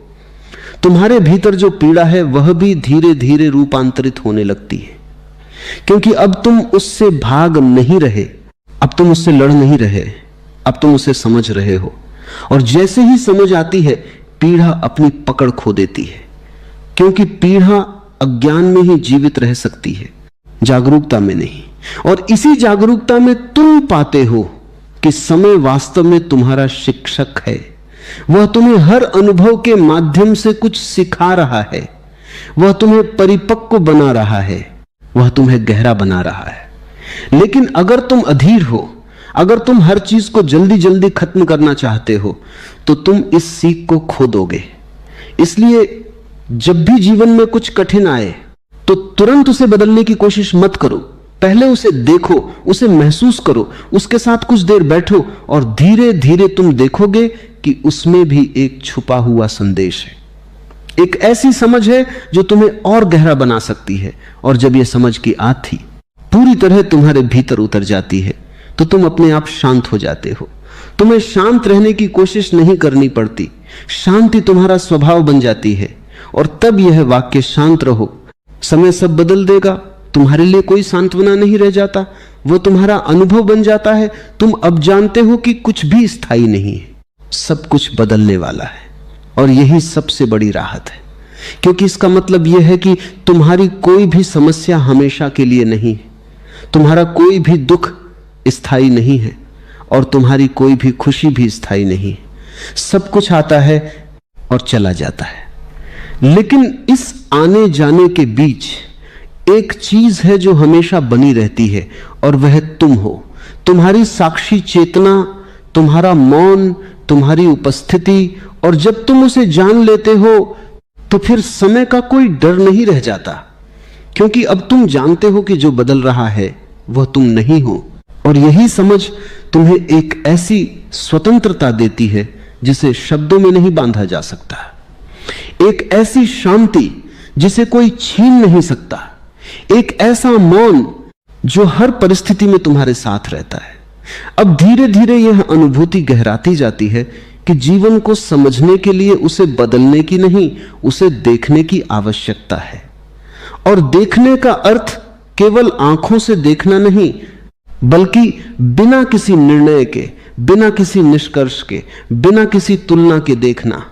तुम्हारे भीतर जो पीड़ा है वह भी धीरे धीरे रूपांतरित होने लगती है, क्योंकि अब तुम उससे भाग नहीं रहे, अब तुम उससे लड़ नहीं रहे, अब तुम उसे समझ रहे हो। और जैसे ही समझ आती है पीड़ा अपनी पकड़ खो देती है, क्योंकि पीड़ा अज्ञान में ही जीवित रह सकती है, जागरूकता में नहीं। और इसी जागरूकता में तुम पाते हो कि समय वास्तव में तुम्हारा शिक्षक है। वह तुम्हें हर अनुभव के माध्यम से कुछ सिखा रहा है, वह तुम्हें परिपक्व बना रहा है, वह तुम्हें गहरा बना रहा है। लेकिन अगर तुम अधीर हो, अगर तुम हर चीज को जल्दी जल्दी खत्म करना चाहते हो तो तुम इस सीख को खो दोगे। इसलिए जब भी जीवन में कुछ कठिन आए तो तुरंत उसे बदलने की कोशिश मत करो। पहले उसे देखो, उसे महसूस करो, उसके साथ कुछ देर बैठो, और धीरे धीरे तुम देखोगे कि उसमें भी एक छुपा हुआ संदेश है, एक ऐसी समझ है जो तुम्हें और गहरा बना सकती है। और जब यह समझ की आँख पूरी तरह तुम्हारे भीतर उतर जाती है तो तुम अपने आप शांत हो जाते हो। तुम्हें शांत रहने की कोशिश नहीं करनी पड़ती, शांति तुम्हारा स्वभाव बन जाती है। और तब यह वाक्य शांत रहो, समय सब बदल देगा, तुम्हारे लिए कोई सांत्वना नहीं रह जाता, वो तुम्हारा अनुभव बन जाता है। तुम अब जानते हो कि कुछ भी स्थायी नहीं है, सब कुछ बदलने वाला है। और यही सबसे बड़ी राहत है, क्योंकि इसका मतलब यह है कि तुम्हारी कोई भी समस्या हमेशा के लिए नहीं है, तुम्हारा कोई भी दुख स्थायी नहीं है, और तुम्हारी कोई भी खुशी भी स्थायी नहीं है। सब कुछ आता है और चला जाता है, लेकिन इस आने जाने के बीच एक चीज है जो हमेशा बनी रहती है, और वह तुम हो। तुम्हारी साक्षी चेतना, तुम्हारा मौन, तुम्हारी उपस्थिति। और जब तुम उसे जान लेते हो तो फिर समय का कोई डर नहीं रह जाता, क्योंकि अब तुम जानते हो कि जो बदल रहा है वह तुम नहीं हो। और यही समझ तुम्हें एक ऐसी स्वतंत्रता देती है जिसे शब्दों में नहीं बांधा जा सकता, एक ऐसी शांति जिसे कोई छीन नहीं सकता, एक ऐसा मौन जो हर परिस्थिति में तुम्हारे साथ रहता है। अब धीरे धीरे यह अनुभूति गहराती जाती है कि जीवन को समझने के लिए उसे बदलने की नहीं, उसे देखने की आवश्यकता है। और देखने का अर्थ केवल आंखों से देखना नहीं, बल्कि बिना किसी निर्णय के, बिना किसी निष्कर्ष के, बिना किसी तुलना के देखना।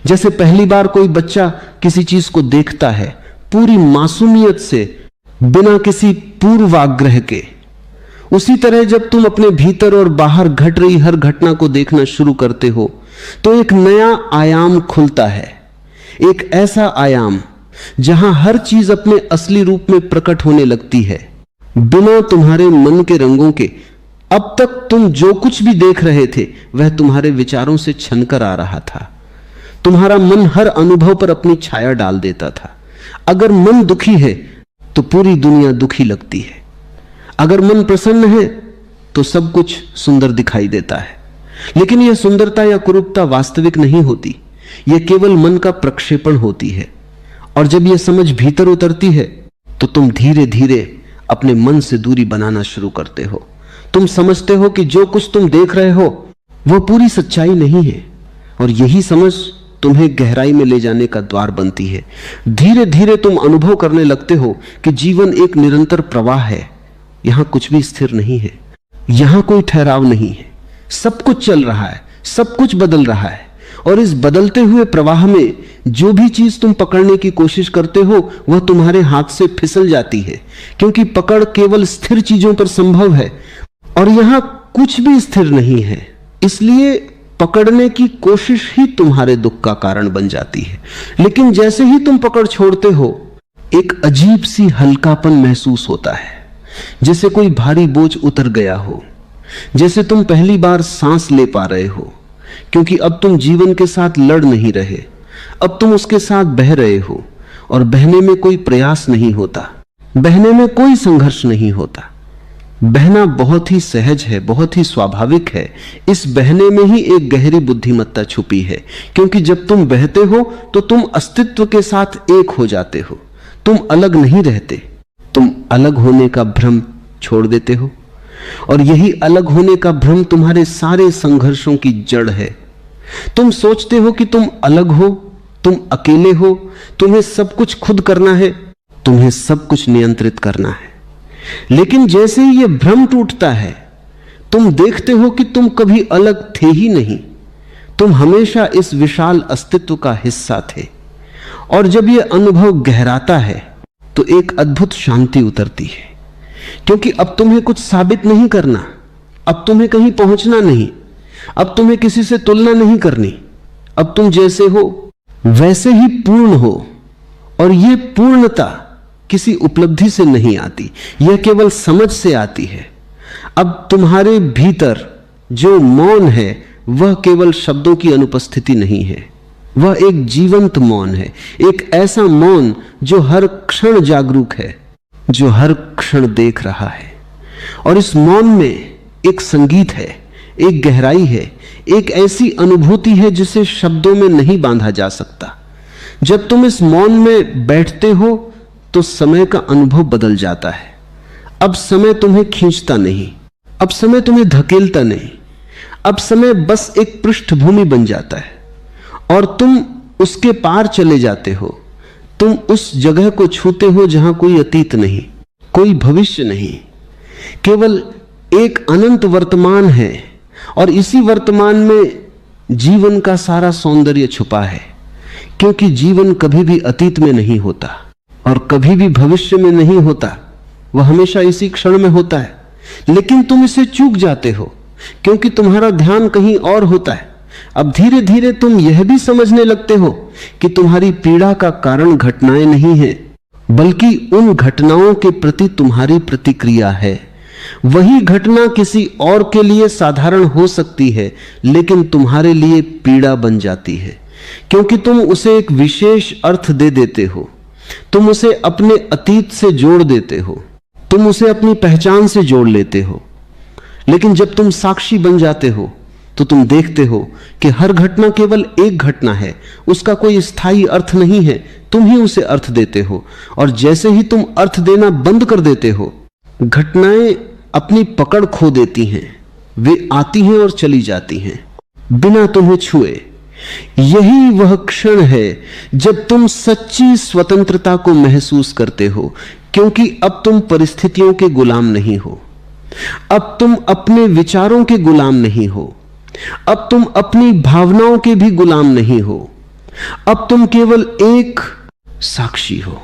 जैसे पहली बार कोई बच्चा किसी चीज को देखता है पूरी मासूमियत से, बिना किसी पूर्वाग्रह के, उसी तरह जब तुम अपने भीतर और बाहर घट रही हर घटना को देखना शुरू करते हो तो एक नया आयाम खुलता है, एक ऐसा आयाम जहां हर चीज अपने असली रूप में प्रकट होने लगती है, बिना तुम्हारे मन के रंगों के। अब तक तुम जो कुछ भी देख रहे थे वह तुम्हारे विचारों से छनकर आ रहा था। तुम्हारा मन हर अनुभव पर अपनी छाया डाल देता था। अगर मन दुखी है तो पूरी दुनिया दुखी लगती है, अगर मन प्रसन्न है तो सब कुछ सुंदर दिखाई देता है। लेकिन यह सुंदरता या कुरूपता वास्तविक नहीं होती, यह केवल मन का प्रक्षेपण होती है। और जब यह समझ भीतर उतरती है तो तुम धीरे धीरे अपने मन से दूरी बनाना शुरू करते हो। तुम समझते हो कि जो कुछ तुम देख रहे हो वह पूरी सच्चाई नहीं है, और यही समझ तुम्हें गहराई में ले जाने का द्वार बनती है। धीरे धीरे तुम अनुभव करने लगते हो कि जीवन एक निरंतर प्रवाह है, यहां कुछ भी स्थिर नहीं है, यहां कोई ठहराव नहीं है, सब कुछ चल रहा है, सब कुछ बदल रहा है। और इस बदलते हुए प्रवाह में जो भी चीज तुम पकड़ने की कोशिश करते हो वह तुम्हारे हाथ से फिसल जाती है, क्योंकि पकड़ केवल स्थिर चीजों पर संभव है और यहां कुछ भी स्थिर नहीं है। इसलिए पकड़ने की कोशिश ही तुम्हारे दुख का कारण बन जाती है। लेकिन जैसे ही तुम पकड़ छोड़ते हो एक अजीब सी हल्कापन महसूस होता है, जैसे कोई भारी बोझ उतर गया हो, जैसे तुम पहली बार सांस ले पा रहे हो, क्योंकि अब तुम जीवन के साथ लड़ नहीं रहे, अब तुम उसके साथ बह रहे हो। और बहने में कोई प्रयास नहीं होता, बहने में कोई संघर्ष नहीं होता। बहना बहुत ही सहज है, बहुत ही स्वाभाविक है। इस बहने में ही एक गहरी बुद्धिमत्ता छुपी है, क्योंकि जब तुम बहते हो तो तुम अस्तित्व के साथ एक हो जाते हो, तुम अलग नहीं रहते, तुम अलग होने का भ्रम छोड़ देते हो। और यही अलग होने का भ्रम तुम्हारे सारे संघर्षों की जड़ है। तुम सोचते हो कि तुम अलग हो, तुम अकेले हो, तुम्हें सब कुछ खुद करना है, तुम्हें सब कुछ नियंत्रित करना है। लेकिन जैसे ही यह भ्रम टूटता है तुम देखते हो कि तुम कभी अलग थे ही नहीं, तुम हमेशा इस विशाल अस्तित्व का हिस्सा थे। और जब यह अनुभव गहराता है तो एक अद्भुत शांति उतरती है, क्योंकि अब तुम्हें कुछ साबित नहीं करना, अब तुम्हें कहीं पहुंचना नहीं, अब तुम्हें किसी से तुलना नहीं करनी। अब तुम जैसे हो वैसे ही पूर्ण हो। और यह पूर्णता किसी उपलब्धि से नहीं आती, यह केवल समझ से आती है। अब तुम्हारे भीतर जो मौन है वह केवल शब्दों की अनुपस्थिति नहीं है, वह एक जीवंत मौन है, एक ऐसा मौन जो हर क्षण जागरूक है, जो हर क्षण देख रहा है। और इस मौन में एक संगीत है, एक गहराई है, एक ऐसी अनुभूति है जिसे शब्दों में नहीं बांधा जा सकता। जब तुम इस मौन में बैठते हो तो समय का अनुभव बदल जाता है। अब समय तुम्हें खींचता नहीं, अब समय तुम्हें धकेलता नहीं, अब समय बस एक पृष्ठभूमि बन जाता है और तुम उसके पार चले जाते हो। तुम उस जगह को छूते हो जहां कोई अतीत नहीं, कोई भविष्य नहीं, केवल एक अनंत वर्तमान है। और इसी वर्तमान में जीवन का सारा सौंदर्य छुपा है, क्योंकि जीवन कभी भी अतीत में नहीं होता और कभी भी भविष्य में नहीं होता, वह हमेशा इसी क्षण में होता है। लेकिन तुम इसे चूक जाते हो क्योंकि तुम्हारा ध्यान कहीं और होता है। अब धीरे धीरे तुम यह भी समझने लगते हो कि तुम्हारी पीड़ा का कारण घटनाएं नहीं है, बल्कि उन घटनाओं के प्रति तुम्हारी प्रतिक्रिया है। वही घटना किसी और के लिए साधारण हो सकती है, लेकिन तुम्हारे लिए पीड़ा बन जाती है, क्योंकि तुम उसे एक विशेष अर्थ दे देते हो, तुम उसे अपने अतीत से जोड़ देते हो, तुम उसे अपनी पहचान से जोड़ लेते हो। लेकिन जब तुम साक्षी बन जाते हो तो तुम देखते हो कि हर घटना केवल एक घटना है, उसका कोई स्थायी अर्थ नहीं है, तुम ही उसे अर्थ देते हो। और जैसे ही तुम अर्थ देना बंद कर देते हो, घटनाएं अपनी पकड़ खो देती हैं, वे आती हैं और चली जाती हैं बिना तुम्हें छुए। यही वह क्षण है जब तुम सच्ची स्वतंत्रता को महसूस करते हो, क्योंकि अब तुम परिस्थितियों के गुलाम नहीं हो, अब तुम अपने विचारों के गुलाम नहीं हो, अब तुम अपनी भावनाओं के भी गुलाम नहीं हो, अब तुम केवल एक साक्षी हो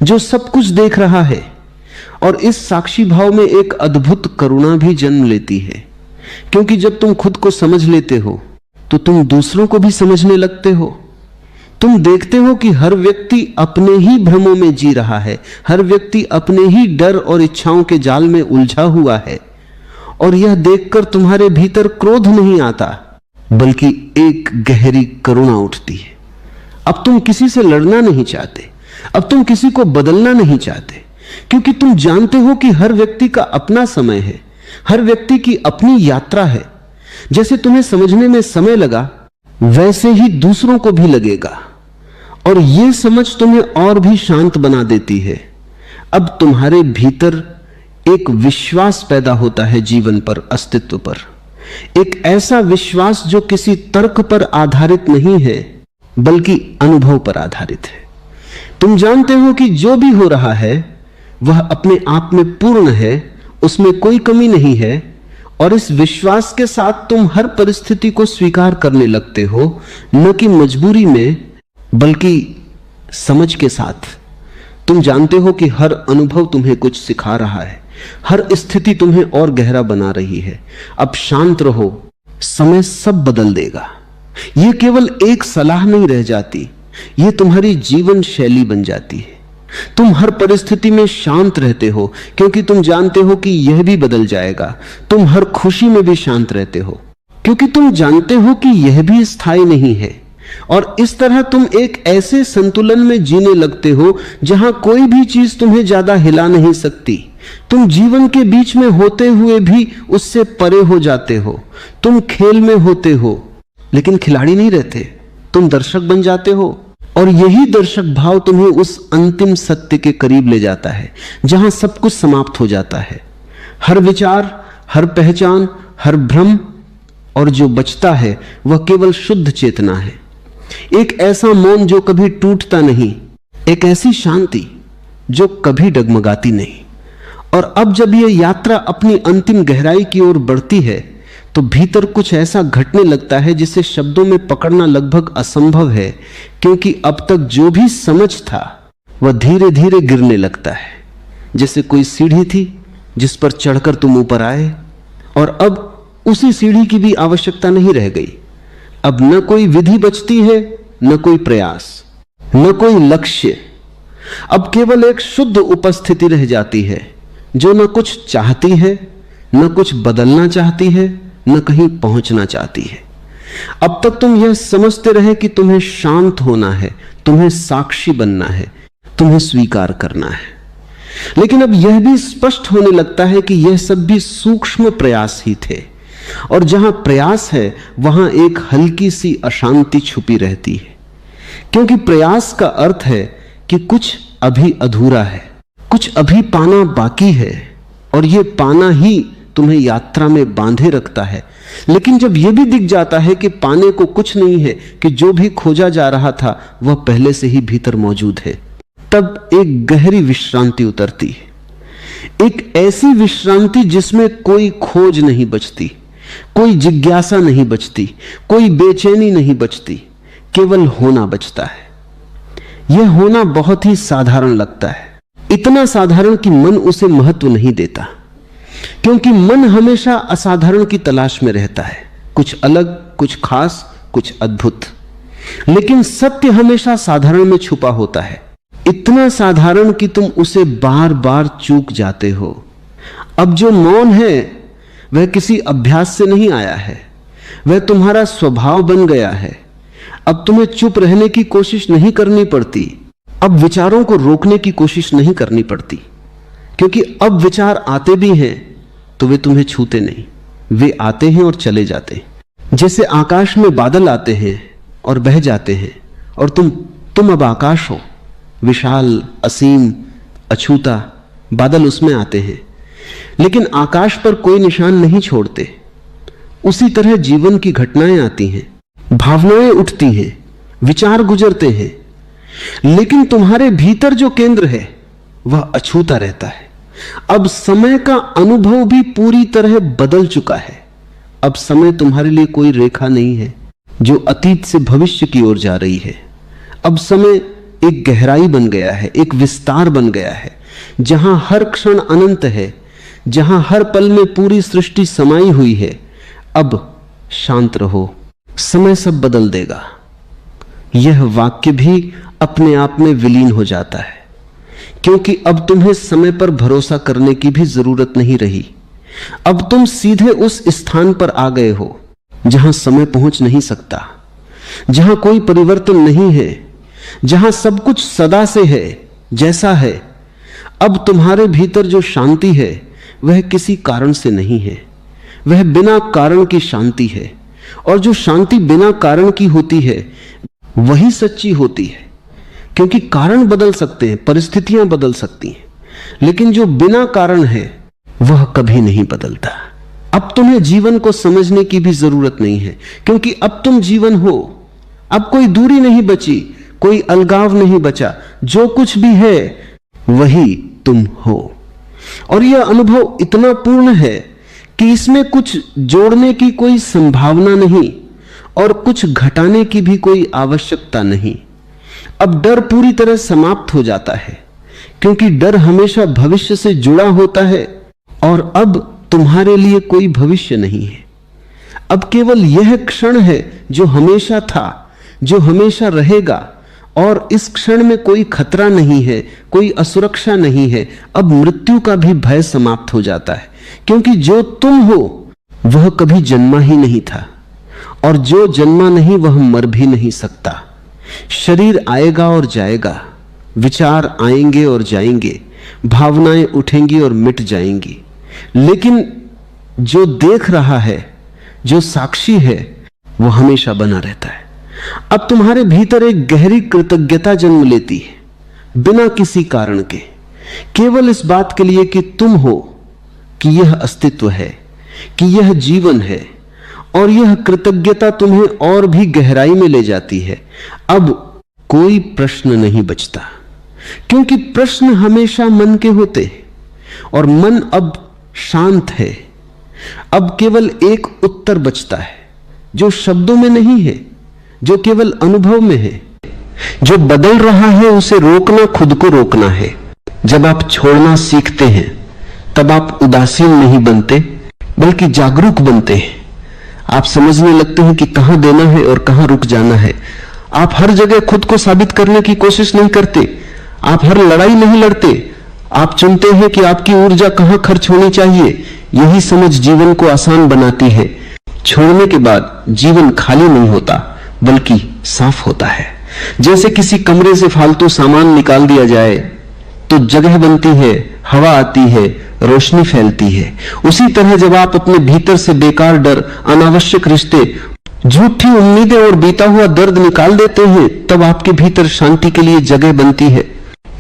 जो सब कुछ देख रहा है। और इस साक्षी भाव में एक अद्भुत करुणा भी जन्म लेती है, क्योंकि जब तुम खुद को समझ लेते हो तो तुम दूसरों को भी समझने लगते हो। तुम देखते हो कि हर व्यक्ति अपने ही भ्रमों में जी रहा है, हर व्यक्ति अपने ही डर और इच्छाओं के जाल में उलझा हुआ है। और यह देखकर तुम्हारे भीतर क्रोध नहीं आता, बल्कि एक गहरी करुणा उठती है। अब तुम किसी से लड़ना नहीं चाहते, अब तुम किसी को बदलना नहीं चाहते, क्योंकि तुम जानते हो कि हर व्यक्ति का अपना समय है, हर व्यक्ति की अपनी यात्रा है। जैसे तुम्हें समझने में समय लगा, वैसे ही दूसरों को भी लगेगा। और यह समझ तुम्हें और भी शांत बना देती है। अब तुम्हारे भीतर एक विश्वास पैदा होता है जीवन पर, अस्तित्व पर, एक ऐसा विश्वास जो किसी तर्क पर आधारित नहीं है, बल्कि अनुभव पर आधारित है। तुम जानते हो कि जो भी हो रहा है वह अपने आप में पूर्ण है, उसमें कोई कमी नहीं है। और इस विश्वास के साथ तुम हर परिस्थिति को स्वीकार करने लगते हो, न कि मजबूरी में, बल्कि समझ के साथ। तुम जानते हो कि हर अनुभव तुम्हें कुछ सिखा रहा है, हर स्थिति तुम्हें और गहरा बना रही है। अब शांत रहो, समय सब बदल देगा। यह केवल एक सलाह नहीं रह जाती, यह तुम्हारी जीवन शैली बन जाती है। तुम हर परिस्थिति में शांत रहते हो, क्योंकि तुम जानते हो कि यह भी बदल जाएगा। तुम हर खुशी में भी शांत रहते हो, क्योंकि तुम जानते हो कि यह भी स्थायी नहीं है। और इस तरह तुम एक ऐसे संतुलन में जीने लगते हो जहां कोई भी चीज तुम्हें ज्यादा हिला नहीं सकती। तुम जीवन के बीच में होते हुए भी उससे परे हो जाते हो। तुम खेल में होते हो, लेकिन खिलाड़ी नहीं रहते, तुम दर्शक बन जाते हो। और यही दर्शक भाव तुम्हें उस अंतिम सत्य के करीब ले जाता है, जहां सब कुछ समाप्त हो जाता है। हर विचार, हर पहचान, हर भ्रम, और जो बचता है वह केवल शुद्ध चेतना है। एक ऐसा मौन जो कभी टूटता नहीं, एक ऐसी शांति जो कभी डगमगाती नहीं। और अब जब यह यात्रा अपनी अंतिम गहराई की ओर बढ़ती है, तो भीतर कुछ ऐसा घटने लगता है जिसे शब्दों में पकड़ना लगभग असंभव है, क्योंकि अब तक जो भी समझ था वह धीरे धीरे गिरने लगता है। जैसे कोई सीढ़ी थी जिस पर चढ़कर तुम ऊपर आए, और अब उसी सीढ़ी की भी आवश्यकता नहीं रह गई। अब न कोई विधि बचती है, न कोई प्रयास, न कोई लक्ष्य। अब केवल एक शुद्ध उपस्थिति रह जाती है, जो न कुछ चाहती है, न कुछ बदलना चाहती है, न कहीं पहुंचना चाहती है। अब तक तुम यह समझते रहे कि तुम्हें शांत होना है, तुम्हें साक्षी बनना है, तुम्हें स्वीकार करना है। लेकिन अब यह भी स्पष्ट होने लगता है कि यह सब भी सूक्ष्म प्रयास ही थे, और जहां प्रयास है वहां एक हल्की सी अशांति छुपी रहती है। क्योंकि प्रयास का अर्थ है कि कुछ अभी अधूरा है, कुछ अभी पाना बाकी है, और यह पाना ही तुम्हें यात्रा में बांधे रखता है। लेकिन जब यह भी दिख जाता है कि पाने को कुछ नहीं है, कि जो भी खोजा जा रहा था वह पहले से ही भीतर मौजूद है, तब एक गहरी विश्रांति उतरती है। एक ऐसी विश्रांति जिसमें कोई खोज नहीं बचती, कोई जिज्ञासा नहीं बचती, कोई बेचैनी नहीं बचती, केवल होना बचता है। यह होना बहुत ही साधारण लगता है, इतना साधारण कि मन उसे महत्व नहीं देता, क्योंकि मन हमेशा असाधारण की तलाश में रहता है, कुछ अलग, कुछ खास, कुछ अद्भुत। लेकिन सत्य हमेशा साधारण में छुपा होता है, इतना साधारण कि तुम उसे बार बार चूक जाते हो। अब जो मौन है वह किसी अभ्यास से नहीं आया है, वह तुम्हारा स्वभाव बन गया है। अब तुम्हें चुप रहने की कोशिश नहीं करनी पड़ती, अब विचारों को रोकने की कोशिश नहीं करनी पड़ती, क्योंकि अब विचार आते भी हैं तो वे तुम्हें छूते नहीं, वे आते हैं और चले जाते हैं। जैसे आकाश में बादल आते हैं और बह जाते हैं, और तुम अब आकाश हो, विशाल, असीम, अछूता। बादल उसमें आते हैं लेकिन आकाश पर कोई निशान नहीं छोड़ते। उसी तरह जीवन की घटनाएं आती हैं, भावनाएं उठती हैं, विचार गुजरते हैं, लेकिन तुम्हारे भीतर जो केंद्र है वह अछूता रहता है। अब समय का अनुभव भी पूरी तरह बदल चुका है। अब समय तुम्हारे लिए कोई रेखा नहीं है जो अतीत से भविष्य की ओर जा रही है। अब समय एक गहराई बन गया है, एक विस्तार बन गया है, जहां हर क्षण अनंत है, जहां हर पल में पूरी सृष्टि समाई हुई है। अब शांत रहो, समय सब बदल देगा। यह वाक्य भी अपने आप में विलीन हो जाता है, क्योंकि अब तुम्हें समय पर भरोसा करने की भी जरूरत नहीं रही। अब तुम सीधे उस स्थान पर आ गए हो जहां समय पहुंच नहीं सकता, जहां कोई परिवर्तन नहीं है, जहां सब कुछ सदा से है, जैसा है। अब तुम्हारे भीतर जो शांति है वह किसी कारण से नहीं है, वह बिना कारण की शांति है। और जो शांति बिना कारण की होती है वही सच्ची होती है, क्योंकि कारण बदल सकते हैं, परिस्थितियां बदल सकती हैं, लेकिन जो बिना कारण है वह कभी नहीं बदलता। अब तुम्हें जीवन को समझने की भी जरूरत नहीं है, क्योंकि अब तुम जीवन हो। अब कोई दूरी नहीं बची, कोई अलगाव नहीं बचा। जो कुछ भी है वही तुम हो। और यह अनुभव इतना पूर्ण है कि इसमें कुछ जोड़ने की कोई संभावना नहीं और कुछ घटाने की भी कोई आवश्यकता नहीं। अब डर पूरी तरह समाप्त हो जाता है, क्योंकि डर हमेशा भविष्य से जुड़ा होता है, और अब तुम्हारे लिए कोई भविष्य नहीं है। अब केवल यह क्षण है जो हमेशा था, जो हमेशा रहेगा, और इस क्षण में कोई खतरा नहीं है, कोई असुरक्षा नहीं है। अब मृत्यु का भी भय समाप्त हो जाता है, क्योंकि जो तुम हो वह कभी जन्मा ही नहीं था, और जो जन्मा नहीं वह मर भी नहीं सकता। शरीर आएगा और जाएगा, विचार आएंगे और जाएंगे, भावनाएं उठेंगी और मिट जाएंगी, लेकिन जो देख रहा है, जो साक्षी है, वो हमेशा बना रहता है। अब तुम्हारे भीतर एक गहरी कृतज्ञता जन्म लेती है, बिना किसी कारण के, केवल इस बात के लिए कि तुम हो, कि यह अस्तित्व है, कि यह जीवन है। और यह कृतज्ञता तुम्हें और भी गहराई में ले जाती है। अब कोई प्रश्न नहीं बचता, क्योंकि प्रश्न हमेशा मन के होते हैं, और मन अब शांत है। अब केवल एक उत्तर बचता है, जो शब्दों में नहीं है, जो केवल अनुभव में है। जो बदल रहा है उसे रोकना खुद को रोकना है। जब आप छोड़ना सीखते हैं तब आप उदासीन नहीं बनते, बल्कि जागरूक बनते हैं। आप समझने लगते हैं कि कहां देना है और कहां रुक जाना है। आप हर जगह खुद को साबित करने की कोशिश नहीं करते, आप हर लड़ाई नहीं लड़ते। आप चुनते हैं कि आपकी ऊर्जा कहां खर्च होनी चाहिए। यही समझ जीवन को आसान बनाती है। छोड़ने के बाद जीवन खाली नहीं होता, बल्कि साफ होता है। जैसे किसी कमरे से फालतू सामान निकाल दिया जाए तो जगह बनती है, हवा आती है, रोशनी फैलती है। उसी तरह जब आप अपने भीतर से बेकार डर, अनावश्यक रिश्ते, झूठी उम्मीदें और बीता हुआ दर्द निकाल देते हैं, तब आपके भीतर शांति के लिए जगह बनती है।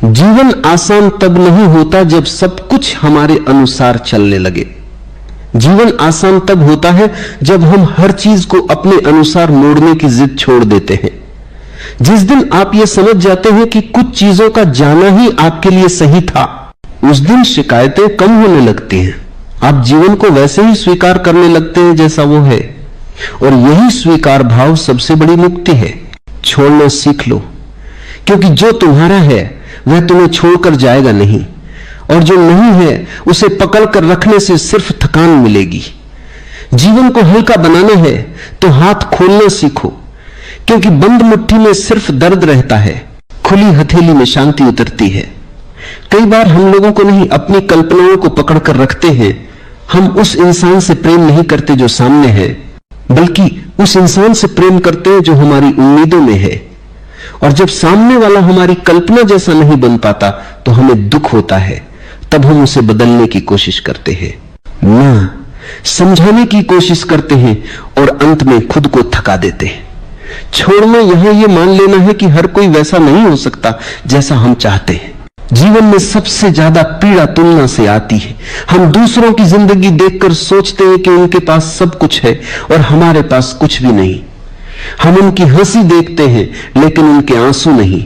जीवन आसान तब नहीं होता जब सब कुछ हमारे अनुसार चलने लगे। जीवन आसान तब होता है जब हम हर चीज को अपने अनुसार मोड़ने की जिद छोड़ देते हैं। जिस दिन आप यह समझ जाते हैं कि कुछ चीजों का जाना ही आपके लिए सही था, उस दिन शिकायतें कम होने लगती हैं। आप जीवन को वैसे ही स्वीकार करने लगते हैं जैसा वो है, और यही स्वीकार भाव सबसे बड़ी मुक्ति है। छोड़ना सीख लो, क्योंकि जो तुम्हारा है वह तुम्हें छोड़कर जाएगा नहीं, और जो नहीं है उसे पकड़कर रखने से सिर्फ थकान मिलेगी। जीवन को हल्का बनाना है तो हाथ खोलना सीखो, क्योंकि बंद मुट्ठी में सिर्फ दर्द रहता है, खुली हथेली में शांति उतरती है। कई बार हम लोगों को नहीं, अपनी कल्पनाओं को पकड़कर रखते हैं। हम उस इंसान से प्रेम नहीं करते जो सामने है, बल्कि उस इंसान से प्रेम करते हैं जो हमारी उम्मीदों में है। और जब सामने वाला हमारी कल्पना जैसा नहीं बन पाता तो हमें दुख होता है, तब हम उसे बदलने की कोशिश करते हैं। ना, समझाने की कोशिश करते हैं और अंत में खुद को थका देते हैं। छोड़ना यहां यह मान लेना है कि हर कोई वैसा नहीं हो सकता जैसा हम चाहते हैं। जीवन में सबसे ज्यादा पीड़ा तुलना से आती है। हम दूसरों की जिंदगी देखकर सोचते हैं कि उनके पास सब कुछ है और हमारे पास कुछ भी नहीं। हम उनकी हंसी देखते हैं लेकिन उनके आंसू नहीं।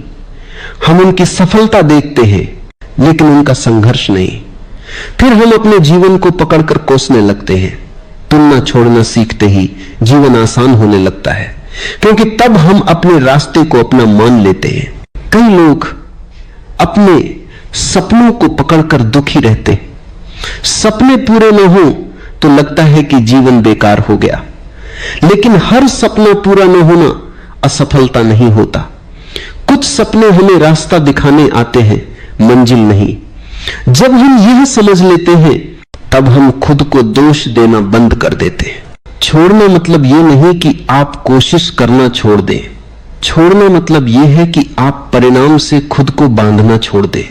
हम उनकी सफलता देखते हैं लेकिन उनका संघर्ष नहीं। फिर हम अपने जीवन को पकड़कर कोसने लगते हैं। तुलना छोड़ना सीखते ही जीवन आसान होने लगता है, क्योंकि तब हम अपने रास्ते को अपना मान लेते हैं। कई लोग अपने सपनों को पकड़कर दुखी रहते। सपने पूरे न हो तो लगता है कि जीवन बेकार हो गया, लेकिन हर सपना पूरा न होना असफलता नहीं होता। कुछ सपने हमें रास्ता दिखाने आते हैं, मंजिल नहीं। जब हम यह समझ लेते हैं तब हम खुद को दोष देना बंद कर देते हैं। छोड़ना मतलब यह नहीं कि आप कोशिश करना छोड़ दें। छोड़ना मतलब यह है कि आप परिणाम से खुद को बांधना छोड़ दें।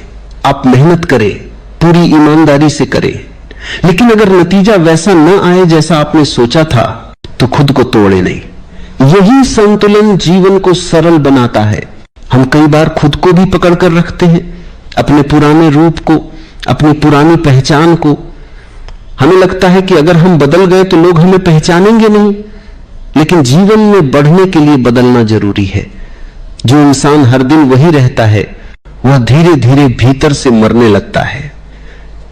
आप मेहनत करें, पूरी ईमानदारी से करें, लेकिन अगर नतीजा वैसा न आए जैसा आपने सोचा था तो खुद को तोड़े नहीं। यही संतुलन जीवन को सरल बनाता है। हम कई बार खुद को भी पकड़कर रखते हैं, अपने पुराने रूप को, अपनी पुरानी पहचान को। हमें लगता है कि अगर हम बदल गए तो लोग हमें पहचानेंगे नहीं, लेकिन जीवन में बढ़ने के लिए बदलना जरूरी है। जो इंसान हर दिन वही रहता है वह धीरे धीरे भीतर से मरने लगता है।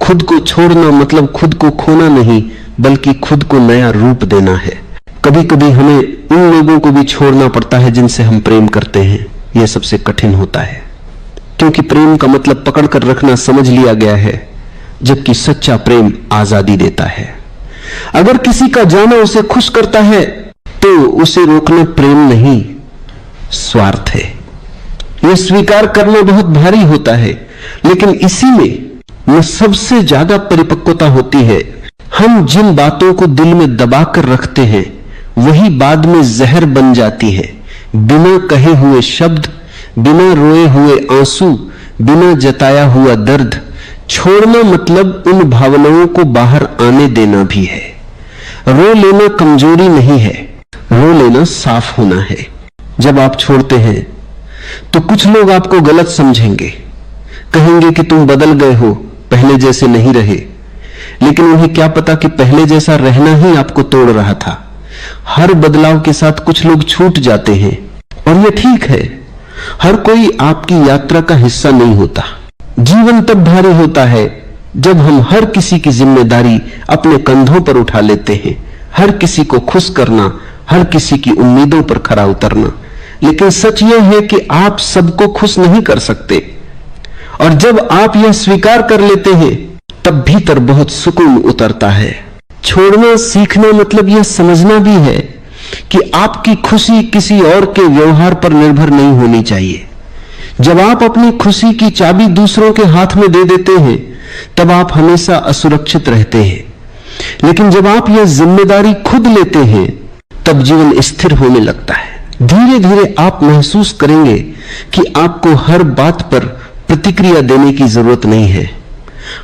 खुद को छोड़ना मतलब खुद को खोना नहीं, बल्कि खुद को नया रूप देना है। कभी कभी हमें उन लोगों को भी छोड़ना पड़ता है जिनसे हम प्रेम करते हैं। यह सबसे कठिन होता है, क्योंकि प्रेम का मतलब पकड़कर रखना समझ लिया गया है, जबकि सच्चा प्रेम आजादी देता है। अगर किसी का जाना उसे खुश करता है तो उसे रोकना प्रेम नहीं, स्वार्थ है। यह स्वीकार करना बहुत भारी होता है, लेकिन इसी में सबसे ज्यादा परिपक्वता होती है। हम जिन बातों को दिल में दबाकर रखते हैं वही बाद में जहर बन जाती है। बिना कहे हुए शब्द, बिना रोए हुए आंसू, बिना जताया हुआ दर्द। छोड़ना मतलब उन भावनाओं को बाहर आने देना भी है। रो लेना कमजोरी नहीं है, रो लेना साफ होना है। जब आप छोड़ते हैं तो कुछ लोग आपको गलत समझेंगे, कहेंगे कि तुम बदल गए हो, पहले जैसे नहीं रहे। लेकिन उन्हें क्या पता कि पहले जैसा रहना ही आपको तोड़ रहा था। हर बदलाव के साथ कुछ लोग छूट जाते हैं और यह ठीक है। हर कोई आपकी यात्रा का हिस्सा नहीं होता। जीवन तब भारी होता है जब हम हर किसी की जिम्मेदारी अपने कंधों पर उठा लेते हैं। हर किसी को खुश करना, हर किसी की उम्मीदों पर खरा उतरना। लेकिन सच यह है कि आप सबको खुश नहीं कर सकते, और जब आप यह स्वीकार कर लेते हैं तब भीतर बहुत सुकून उतरता है। छोड़ना सीखना मतलब यह समझना भी है कि आपकी खुशी किसी और के व्यवहार पर निर्भर नहीं होनी चाहिए। जब आप अपनी खुशी की चाबी दूसरों के हाथ में दे देते हैं तब आप हमेशा असुरक्षित रहते हैं, लेकिन जब आप यह जिम्मेदारी खुद लेते हैं तब जीवन स्थिर होने लगता है। धीरे धीरे आप महसूस करेंगे कि आपको हर बात पर प्रतिक्रिया देने की जरूरत नहीं है।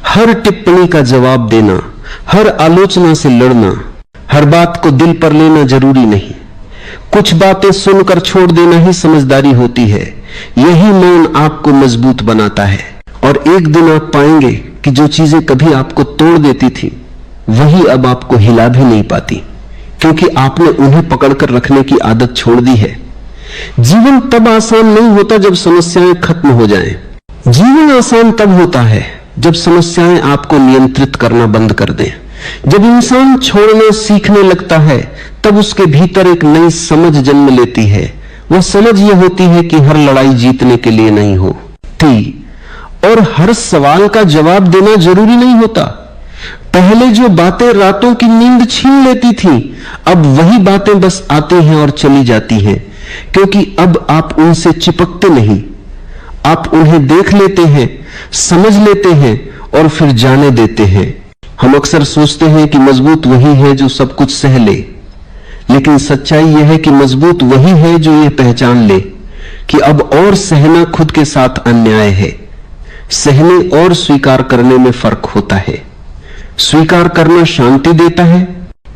हर टिप्पणी का जवाब देना, हर आलोचना से लड़ना, हर बात को दिल पर लेना जरूरी नहीं। कुछ बातें सुनकर छोड़ देना ही समझदारी होती है। यही मौन आपको मजबूत बनाता है, और एक दिन आप पाएंगे कि जो चीजें कभी आपको तोड़ देती थी वही अब आपको हिला भी नहीं पाती, क्योंकि आपने उन्हें पकड़कर रखने की आदत छोड़ दी है। जीवन तब आसान नहीं होता जब समस्याएं खत्म हो जाएं। जीवन आसान तब होता है जब समस्याएं आपको नियंत्रित करना बंद कर दें। जब इंसान छोड़ना सीखने लगता है तब उसके भीतर एक नई समझ जन्म लेती है। वह समझ यह होती है कि हर लड़ाई जीतने के लिए नहीं होती, और हर सवाल का जवाब देना जरूरी नहीं होता। पहले जो बातें रातों की नींद छीन लेती थीं, अब वही बातें बस आती हैं और चली जाती हैं, क्योंकि अब आप उनसे चिपकते नहीं। आप उन्हें देख लेते हैं, समझ लेते हैं और फिर जाने देते हैं। हम अक्सर सोचते हैं कि मजबूत वही है जो सब कुछ सह ले, लेकिन सच्चाई यह है कि मजबूत वही है जो यह पहचान ले कि अब और सहना खुद के साथ अन्याय है। सहने और स्वीकार करने में फर्क होता है। स्वीकार करना शांति देता है,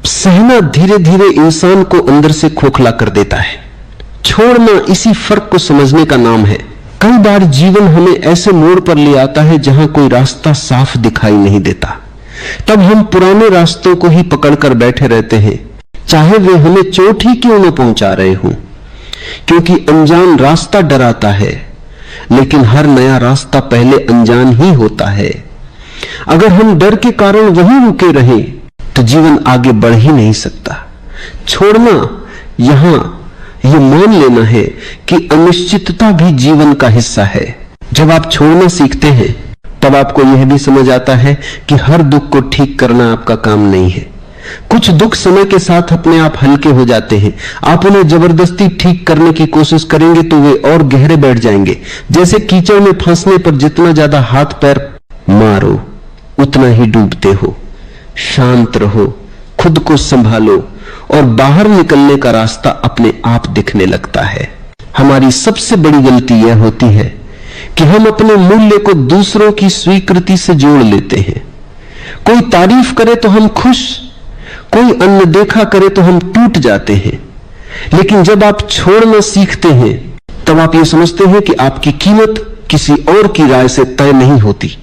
सहना धीरे धीरे इंसान को अंदर से खोखला कर देता है। छोड़ना इसी फर्क को समझने का नाम है। कई बार जीवन हमें ऐसे मोड़ पर ले आता है जहां कोई रास्ता साफ दिखाई नहीं देता। तब हम पुराने रास्तों को ही पकड़कर बैठे रहते हैं, चाहे वे हमें चोट ही क्यों न पहुंचा रहे हों, क्योंकि अनजान रास्ता डराता है, लेकिन हर नया रास्ता पहले अनजान ही होता है। अगर हम डर के कारण वहीं रुके रहें तो जीवन आगे बढ़ ही नहीं सकता। छोड़ना यहां यह मान लेना है कि अनिश्चितता भी जीवन का हिस्सा है। जब आप छोड़ना सीखते हैं तब आपको यह भी समझ आता है कि हर दुख को ठीक करना आपका काम नहीं है। कुछ दुख समय के साथ अपने आप हल्के हो जाते हैं। आप उन्हें जबरदस्ती ठीक करने की कोशिश करेंगे तो वे और गहरे बैठ जाएंगे। जैसे कीचड़ में फंसने पर जितना ज्यादा हाथ पैर मारो उतना ही डूबते हो। शांत रहो, खुद को संभालो और बाहर निकलने का रास्ता अपने आप दिखने लगता है। हमारी सबसे बड़ी गलती यह होती है कि हम अपने मूल्य को दूसरों की स्वीकृति से जोड़ लेते हैं। कोई तारीफ करे तो हम खुश, कोई अनदेखा करे तो हम टूट जाते हैं। लेकिन जब आप छोड़ना सीखते हैं तब आप ये समझते हैं कि आपकी कीमत किसी और की राय से तय नहीं होती।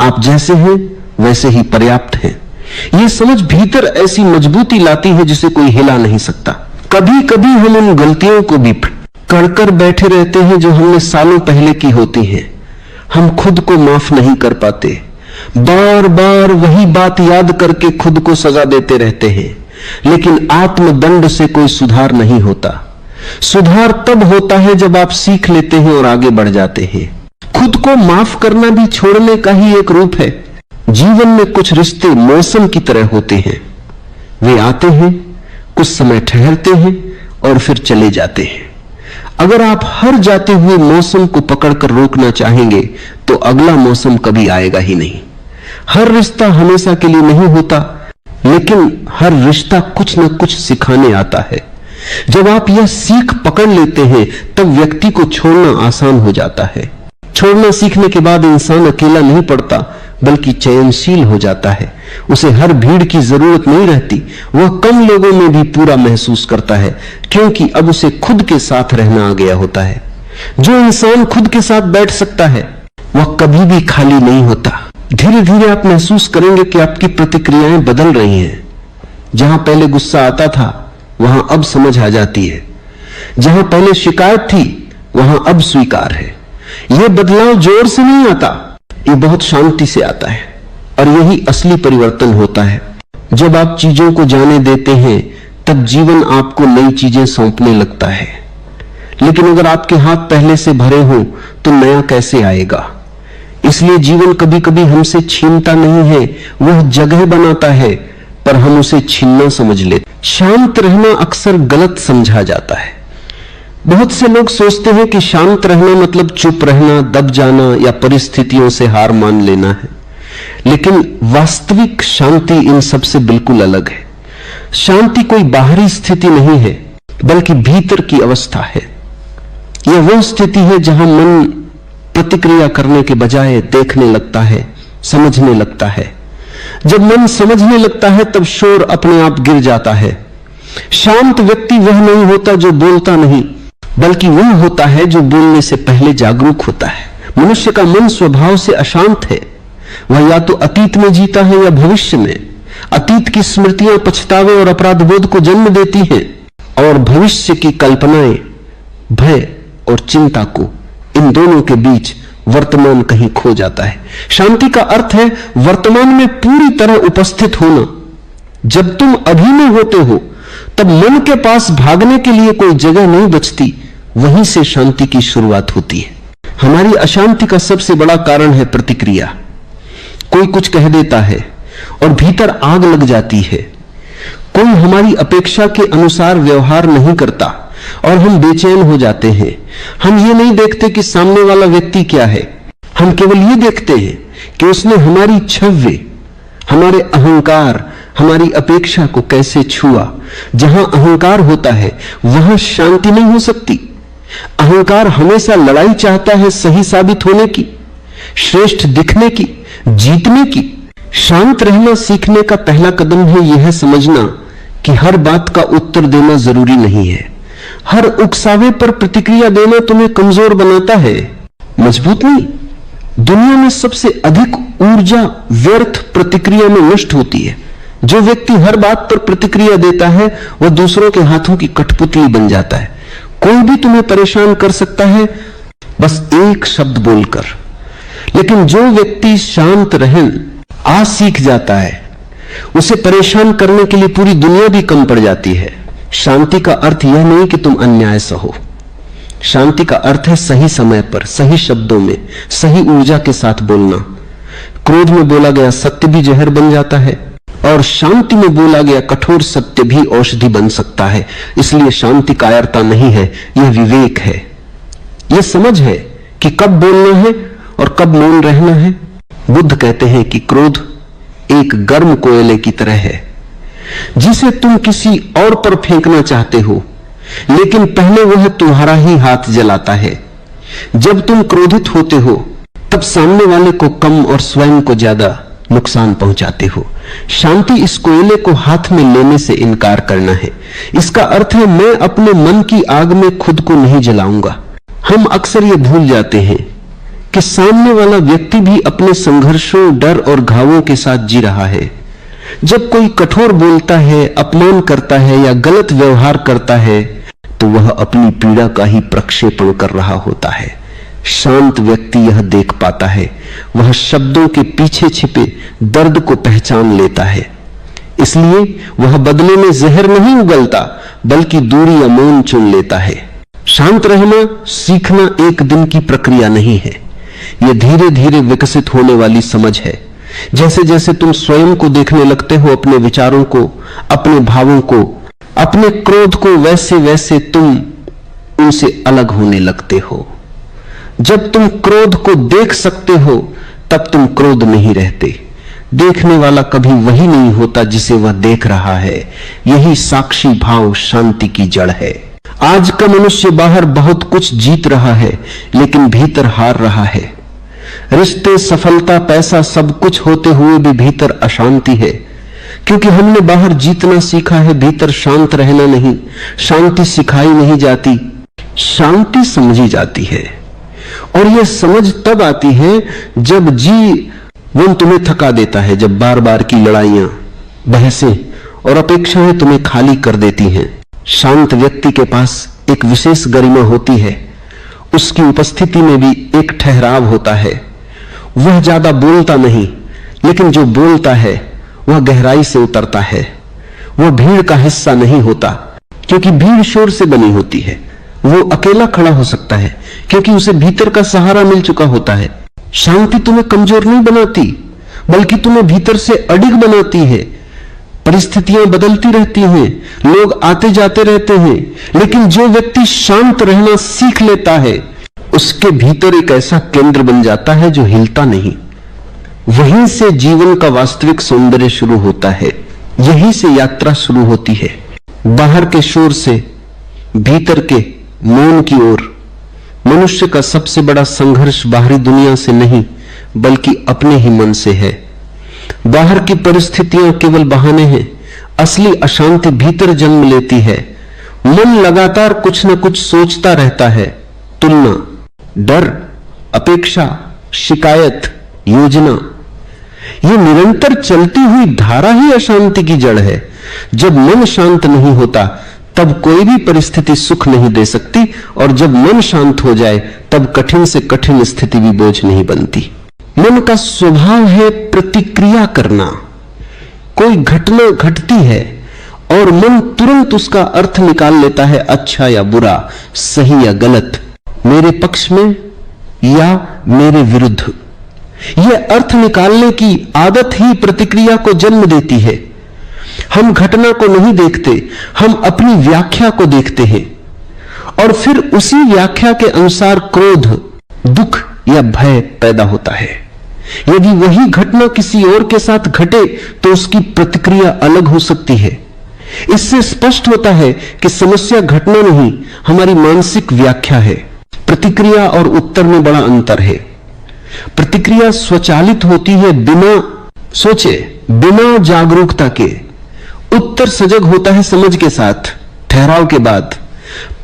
आप जैसे हैं वैसे ही पर्याप्त हैं। यह समझ भीतर ऐसी मजबूती लाती है जिसे कोई हिला नहीं सकता। कभी कभी हम उन गलतियों को भी करकर बैठे रहते हैं जो हमने सालों पहले की होती हैं। हम खुद को माफ नहीं कर पाते, बार बार वही बात याद करके खुद को सजा देते रहते हैं। लेकिन आत्मदंड से कोई सुधार नहीं होता। सुधार तब होता है जब आप सीख लेते हैं और आगे बढ़ जाते हैं। खुद को माफ करना भी छोड़ने का ही एक रूप है। जीवन में कुछ रिश्ते मौसम की तरह होते हैं। वे आते हैं, कुछ समय ठहरते हैं और फिर चले जाते हैं। अगर आप हर जाते हुए मौसम को पकड़कर रोकना चाहेंगे तो अगला मौसम कभी आएगा ही नहीं। हर रिश्ता हमेशा के लिए नहीं होता, लेकिन हर रिश्ता कुछ न कुछ सिखाने आता है। जब आप यह सीख पकड़ लेते हैं तब व्यक्ति को छोड़ना आसान हो जाता है। छोड़ना सीखने के बाद इंसान अकेला नहीं पड़ता, बल्कि चयनशील हो जाता है। उसे हर भीड़ की जरूरत नहीं रहती। वह कम लोगों में भी पूरा महसूस करता है, क्योंकि अब उसे खुद के साथ रहना आ गया होता है। जो इंसान खुद के साथ बैठ सकता है वह कभी भी खाली नहीं होता। धीरे धीरे आप महसूस करेंगे कि आपकी प्रतिक्रियाएं बदल रही हैं। जहां पहले गुस्सा आता था वहां अब समझ आ जाती है। जहां पहले शिकायत थी वहां अब स्वीकार है। यह बदलाव जोर से नहीं आता, ये बहुत शांति से आता है। और यही असली परिवर्तन होता है। जब आप चीजों को जाने देते हैं तब जीवन आपको नई चीजें सौंपने लगता है। लेकिन अगर आपके हाथ पहले से भरे हों तो नया कैसे आएगा? इसलिए जीवन कभी कभी हमसे छीनता नहीं है, वह जगह बनाता है, पर हम उसे छीनना समझ लेते। शांत रहना अक्सर गलत समझा जाता है। बहुत से लोग सोचते हैं कि शांत रहना मतलब चुप रहना, दब जाना या परिस्थितियों से हार मान लेना है। लेकिन वास्तविक शांति इन सब से बिल्कुल अलग है। शांति कोई बाहरी स्थिति नहीं है, बल्कि भीतर की अवस्था है। यह वह स्थिति है जहां मन प्रतिक्रिया करने के बजाय देखने लगता है, समझने लगता है। जब मन समझने लगता है तब शोर अपने आप गिर जाता है। शांत व्यक्ति वह नहीं होता जो बोलता नहीं, बल्कि वह होता है जो बोलने से पहले जागरूक होता है। मनुष्य का मन स्वभाव से अशांत है। वह या तो अतीत में जीता है या भविष्य में। अतीत की स्मृतियां पछतावे और अपराधबोध को जन्म देती हैं, और भविष्य की कल्पनाएं भय और चिंता को, इन दोनों के बीच वर्तमान कहीं खो जाता है। शांति का अर्थ है वर्तमान में पूरी तरह उपस्थित होना। जब तुम अभी में होते हो तब मन के पास भागने के लिए कोई जगह नहीं बचती। वहीं से शांति की शुरुआत होती है। हमारी अशांति का सबसे बड़ा कारण है प्रतिक्रिया। कोई कुछ कह देता है और भीतर आग लग जाती है। कोई हमारी अपेक्षा के अनुसार व्यवहार नहीं करता और हम बेचैन हो जाते हैं। हम ये नहीं देखते कि सामने वाला व्यक्ति क्या है, हम केवल ये देखते हैं कि उसने हमारी छव्य, हमारे अहंकार, हमारी अपेक्षा को कैसे छुआ। जहां अहंकार होता है वहां शांति नहीं हो सकती। अहंकार हमेशा लड़ाई चाहता है, सही साबित होने की, श्रेष्ठ दिखने की, जीतने की। शांत रहना सीखने का पहला कदम है यह समझना कि हर बात का उत्तर देना जरूरी नहीं है। हर उकसावे पर प्रतिक्रिया देना तुम्हें कमजोर बनाता है, मजबूत नहीं। दुनिया में सबसे अधिक ऊर्जा व्यर्थ प्रतिक्रिया में नष्ट होती है। जो व्यक्ति हर बात पर प्रतिक्रिया देता है वह दूसरों के हाथों की कठपुतली बन जाता है। कोई भी तुम्हें परेशान कर सकता है बस एक शब्द बोलकर, लेकिन जो व्यक्ति शांत रहन आ सीख जाता है उसे परेशान करने के लिए पूरी दुनिया भी कम पड़ जाती है। शांति का अर्थ यह नहीं कि तुम अन्याय सहो। शांति का अर्थ है सही समय पर सही शब्दों में सही ऊर्जा के साथ बोलना। क्रोध में बोला गया सत्य भी जहर बन जाता है और शांति में बोला गया कठोर सत्य भी औषधि बन सकता है। इसलिए शांति कायरता नहीं है, यह विवेक है, यह समझ है कि कब बोलना है और कब मौन रहना है। बुद्ध कहते हैं कि क्रोध एक गर्म कोयले की तरह है जिसे तुम किसी और पर फेंकना चाहते हो, लेकिन पहले वह तुम्हारा ही हाथ जलाता है। जब तुम क्रोधित होते हो तब सामने वाले को कम और स्वयं को ज्यादा नुकसान पहुंचाते हो। शांति इस कोयले को हाथ में लेने से इनकार करना है। इसका अर्थ है मैं अपने मन की आग में खुद को नहीं जलाऊंगा। हम अक्सर ये भूल जाते हैं कि सामने वाला व्यक्ति भी अपने संघर्षों, डर और घावों के साथ जी रहा है। जब कोई कठोर बोलता है, अपमान करता है या गलत व्यवहार करता है तो वह अपनी पीड़ा का ही प्रक्षेपण कर रहा होता है। शांत व्यक्ति यह देख पाता है, वह शब्दों के पीछे छिपे दर्द को पहचान लेता है। इसलिए वह बदले में जहर नहीं उगलता बल्कि दूरी या मौन चुन लेता है। शांत रहना सीखना एक दिन की प्रक्रिया नहीं है, यह धीरे धीरे विकसित होने वाली समझ है। जैसे जैसे तुम स्वयं को देखने लगते हो, अपने विचारों को, अपने भावों को, अपने क्रोध को, वैसे वैसे तुम उनसे अलग होने लगते हो। जब तुम क्रोध को देख सकते हो तब तुम क्रोध नहीं रहते। देखने वाला कभी वही नहीं होता जिसे वह देख रहा है। यही साक्षी भाव शांति की जड़ है। आज का मनुष्य बाहर बहुत कुछ जीत रहा है लेकिन भीतर हार रहा है। रिश्ते, सफलता, पैसा सब कुछ होते हुए भी भीतर अशांति है, क्योंकि हमने बाहर जीतना सीखा है, भीतर शांत रहना नहीं। शांति सिखाई नहीं जाती, शांति समझी जाती है। और यह समझ तब आती है जब जीवन तुम्हें थका देता है, जब बार बार की लड़ाइयां, बहसें और अपेक्षाएं तुम्हें खाली कर देती हैं। शांत व्यक्ति के पास एक विशेष गरिमा होती है, उसकी उपस्थिति में भी एक ठहराव होता है। वह ज्यादा बोलता नहीं, लेकिन जो बोलता है वह गहराई से उतरता है। वह भीड़ का हिस्सा नहीं होता, क्योंकि भीड़ शोर से बनी होती है। वो अकेला खड़ा हो सकता है क्योंकि उसे भीतर का सहारा मिल चुका होता है। शांति तुम्हें कमजोर नहीं बनाती बल्कि तुम्हें भीतर से अडिग बनाती है। परिस्थितियां बदलती रहती हैं, लोग आते जाते रहते हैं, लेकिन जो व्यक्ति शांत रहना सीख लेता है उसके भीतर एक ऐसा केंद्र बन जाता है जो हिलता नहीं। वहीं से जीवन का वास्तविक सौंदर्य शुरू होता है, यहीं से यात्रा शुरू होती है। बाहर के शोर से भीतर के मौन की ओर। मनुष्य का सबसे बड़ा संघर्ष बाहरी दुनिया से नहीं बल्कि अपने ही मन से है। बाहर की परिस्थितियां केवल बहाने हैं, असली अशांति भीतर जन्म लेती है। मन लगातार कुछ न कुछ सोचता रहता है, तुलना, डर, अपेक्षा, शिकायत, योजना। ये निरंतर चलती हुई धारा ही अशांति की जड़ है। जब मन शांत नहीं होता तब कोई भी परिस्थिति सुख नहीं दे सकती, और जब मन शांत हो जाए तब कठिन से कठिन स्थिति भी बोझ नहीं बनती। मन का स्वभाव है प्रतिक्रिया करना। कोई घटना घटती है और मन तुरंत उसका अर्थ निकाल लेता है, अच्छा या बुरा, सही या गलत, मेरे पक्ष में या मेरे विरुद्ध। यह अर्थ निकालने की आदत ही प्रतिक्रिया को जन्म देती है। हम घटना को नहीं देखते, हम अपनी व्याख्या को देखते हैं और फिर उसी व्याख्या के अनुसार क्रोध, दुख या भय पैदा होता है। यदि वही घटना किसी और के साथ घटे तो उसकी प्रतिक्रिया अलग हो सकती है। इससे स्पष्ट होता है कि समस्या घटना नहीं, हमारी मानसिक व्याख्या है। प्रतिक्रिया और उत्तर में बड़ा अंतर है। प्रतिक्रिया स्वचालित होती है, बिना सोचे, बिना जागरूकता के उत्तर सजग होता है समझ के साथ, ठहराव के बाद।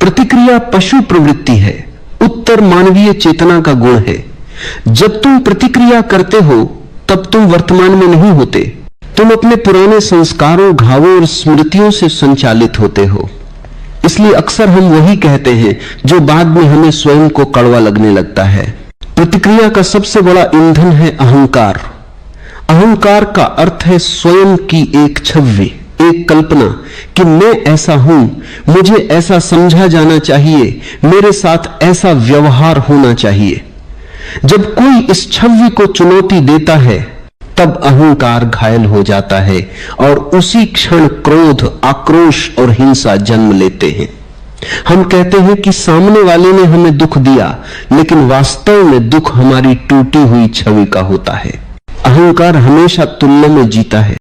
प्रतिक्रिया पशु प्रवृत्ति है, उत्तर मानवीय चेतना का गुण है। जब तुम प्रतिक्रिया करते हो तब तुम वर्तमान में नहीं होते, तुम अपने पुराने संस्कारों, घावों और स्मृतियों से संचालित होते हो। इसलिए अक्सर हम वही कहते हैं जो बाद में हमें स्वयं को कड़वा लगने लगता है। प्रतिक्रिया का सबसे बड़ा ईंधन है अहंकार। अहंकार का अर्थ है स्वयं की एक छवि, एक कल्पना कि मैं ऐसा हूं, मुझे ऐसा समझा जाना चाहिए, मेरे साथ ऐसा व्यवहार होना चाहिए। जब कोई इस छवि को चुनौती देता है तब अहंकार घायल हो जाता है और उसी क्षण क्रोध, आक्रोश और हिंसा जन्म लेते हैं। हम कहते हैं कि सामने वाले ने हमें दुख दिया, लेकिन वास्तव में दुख हमारी टूटी हुई छवि का होता है। अहंकार हमेशा तुलना में जीता है।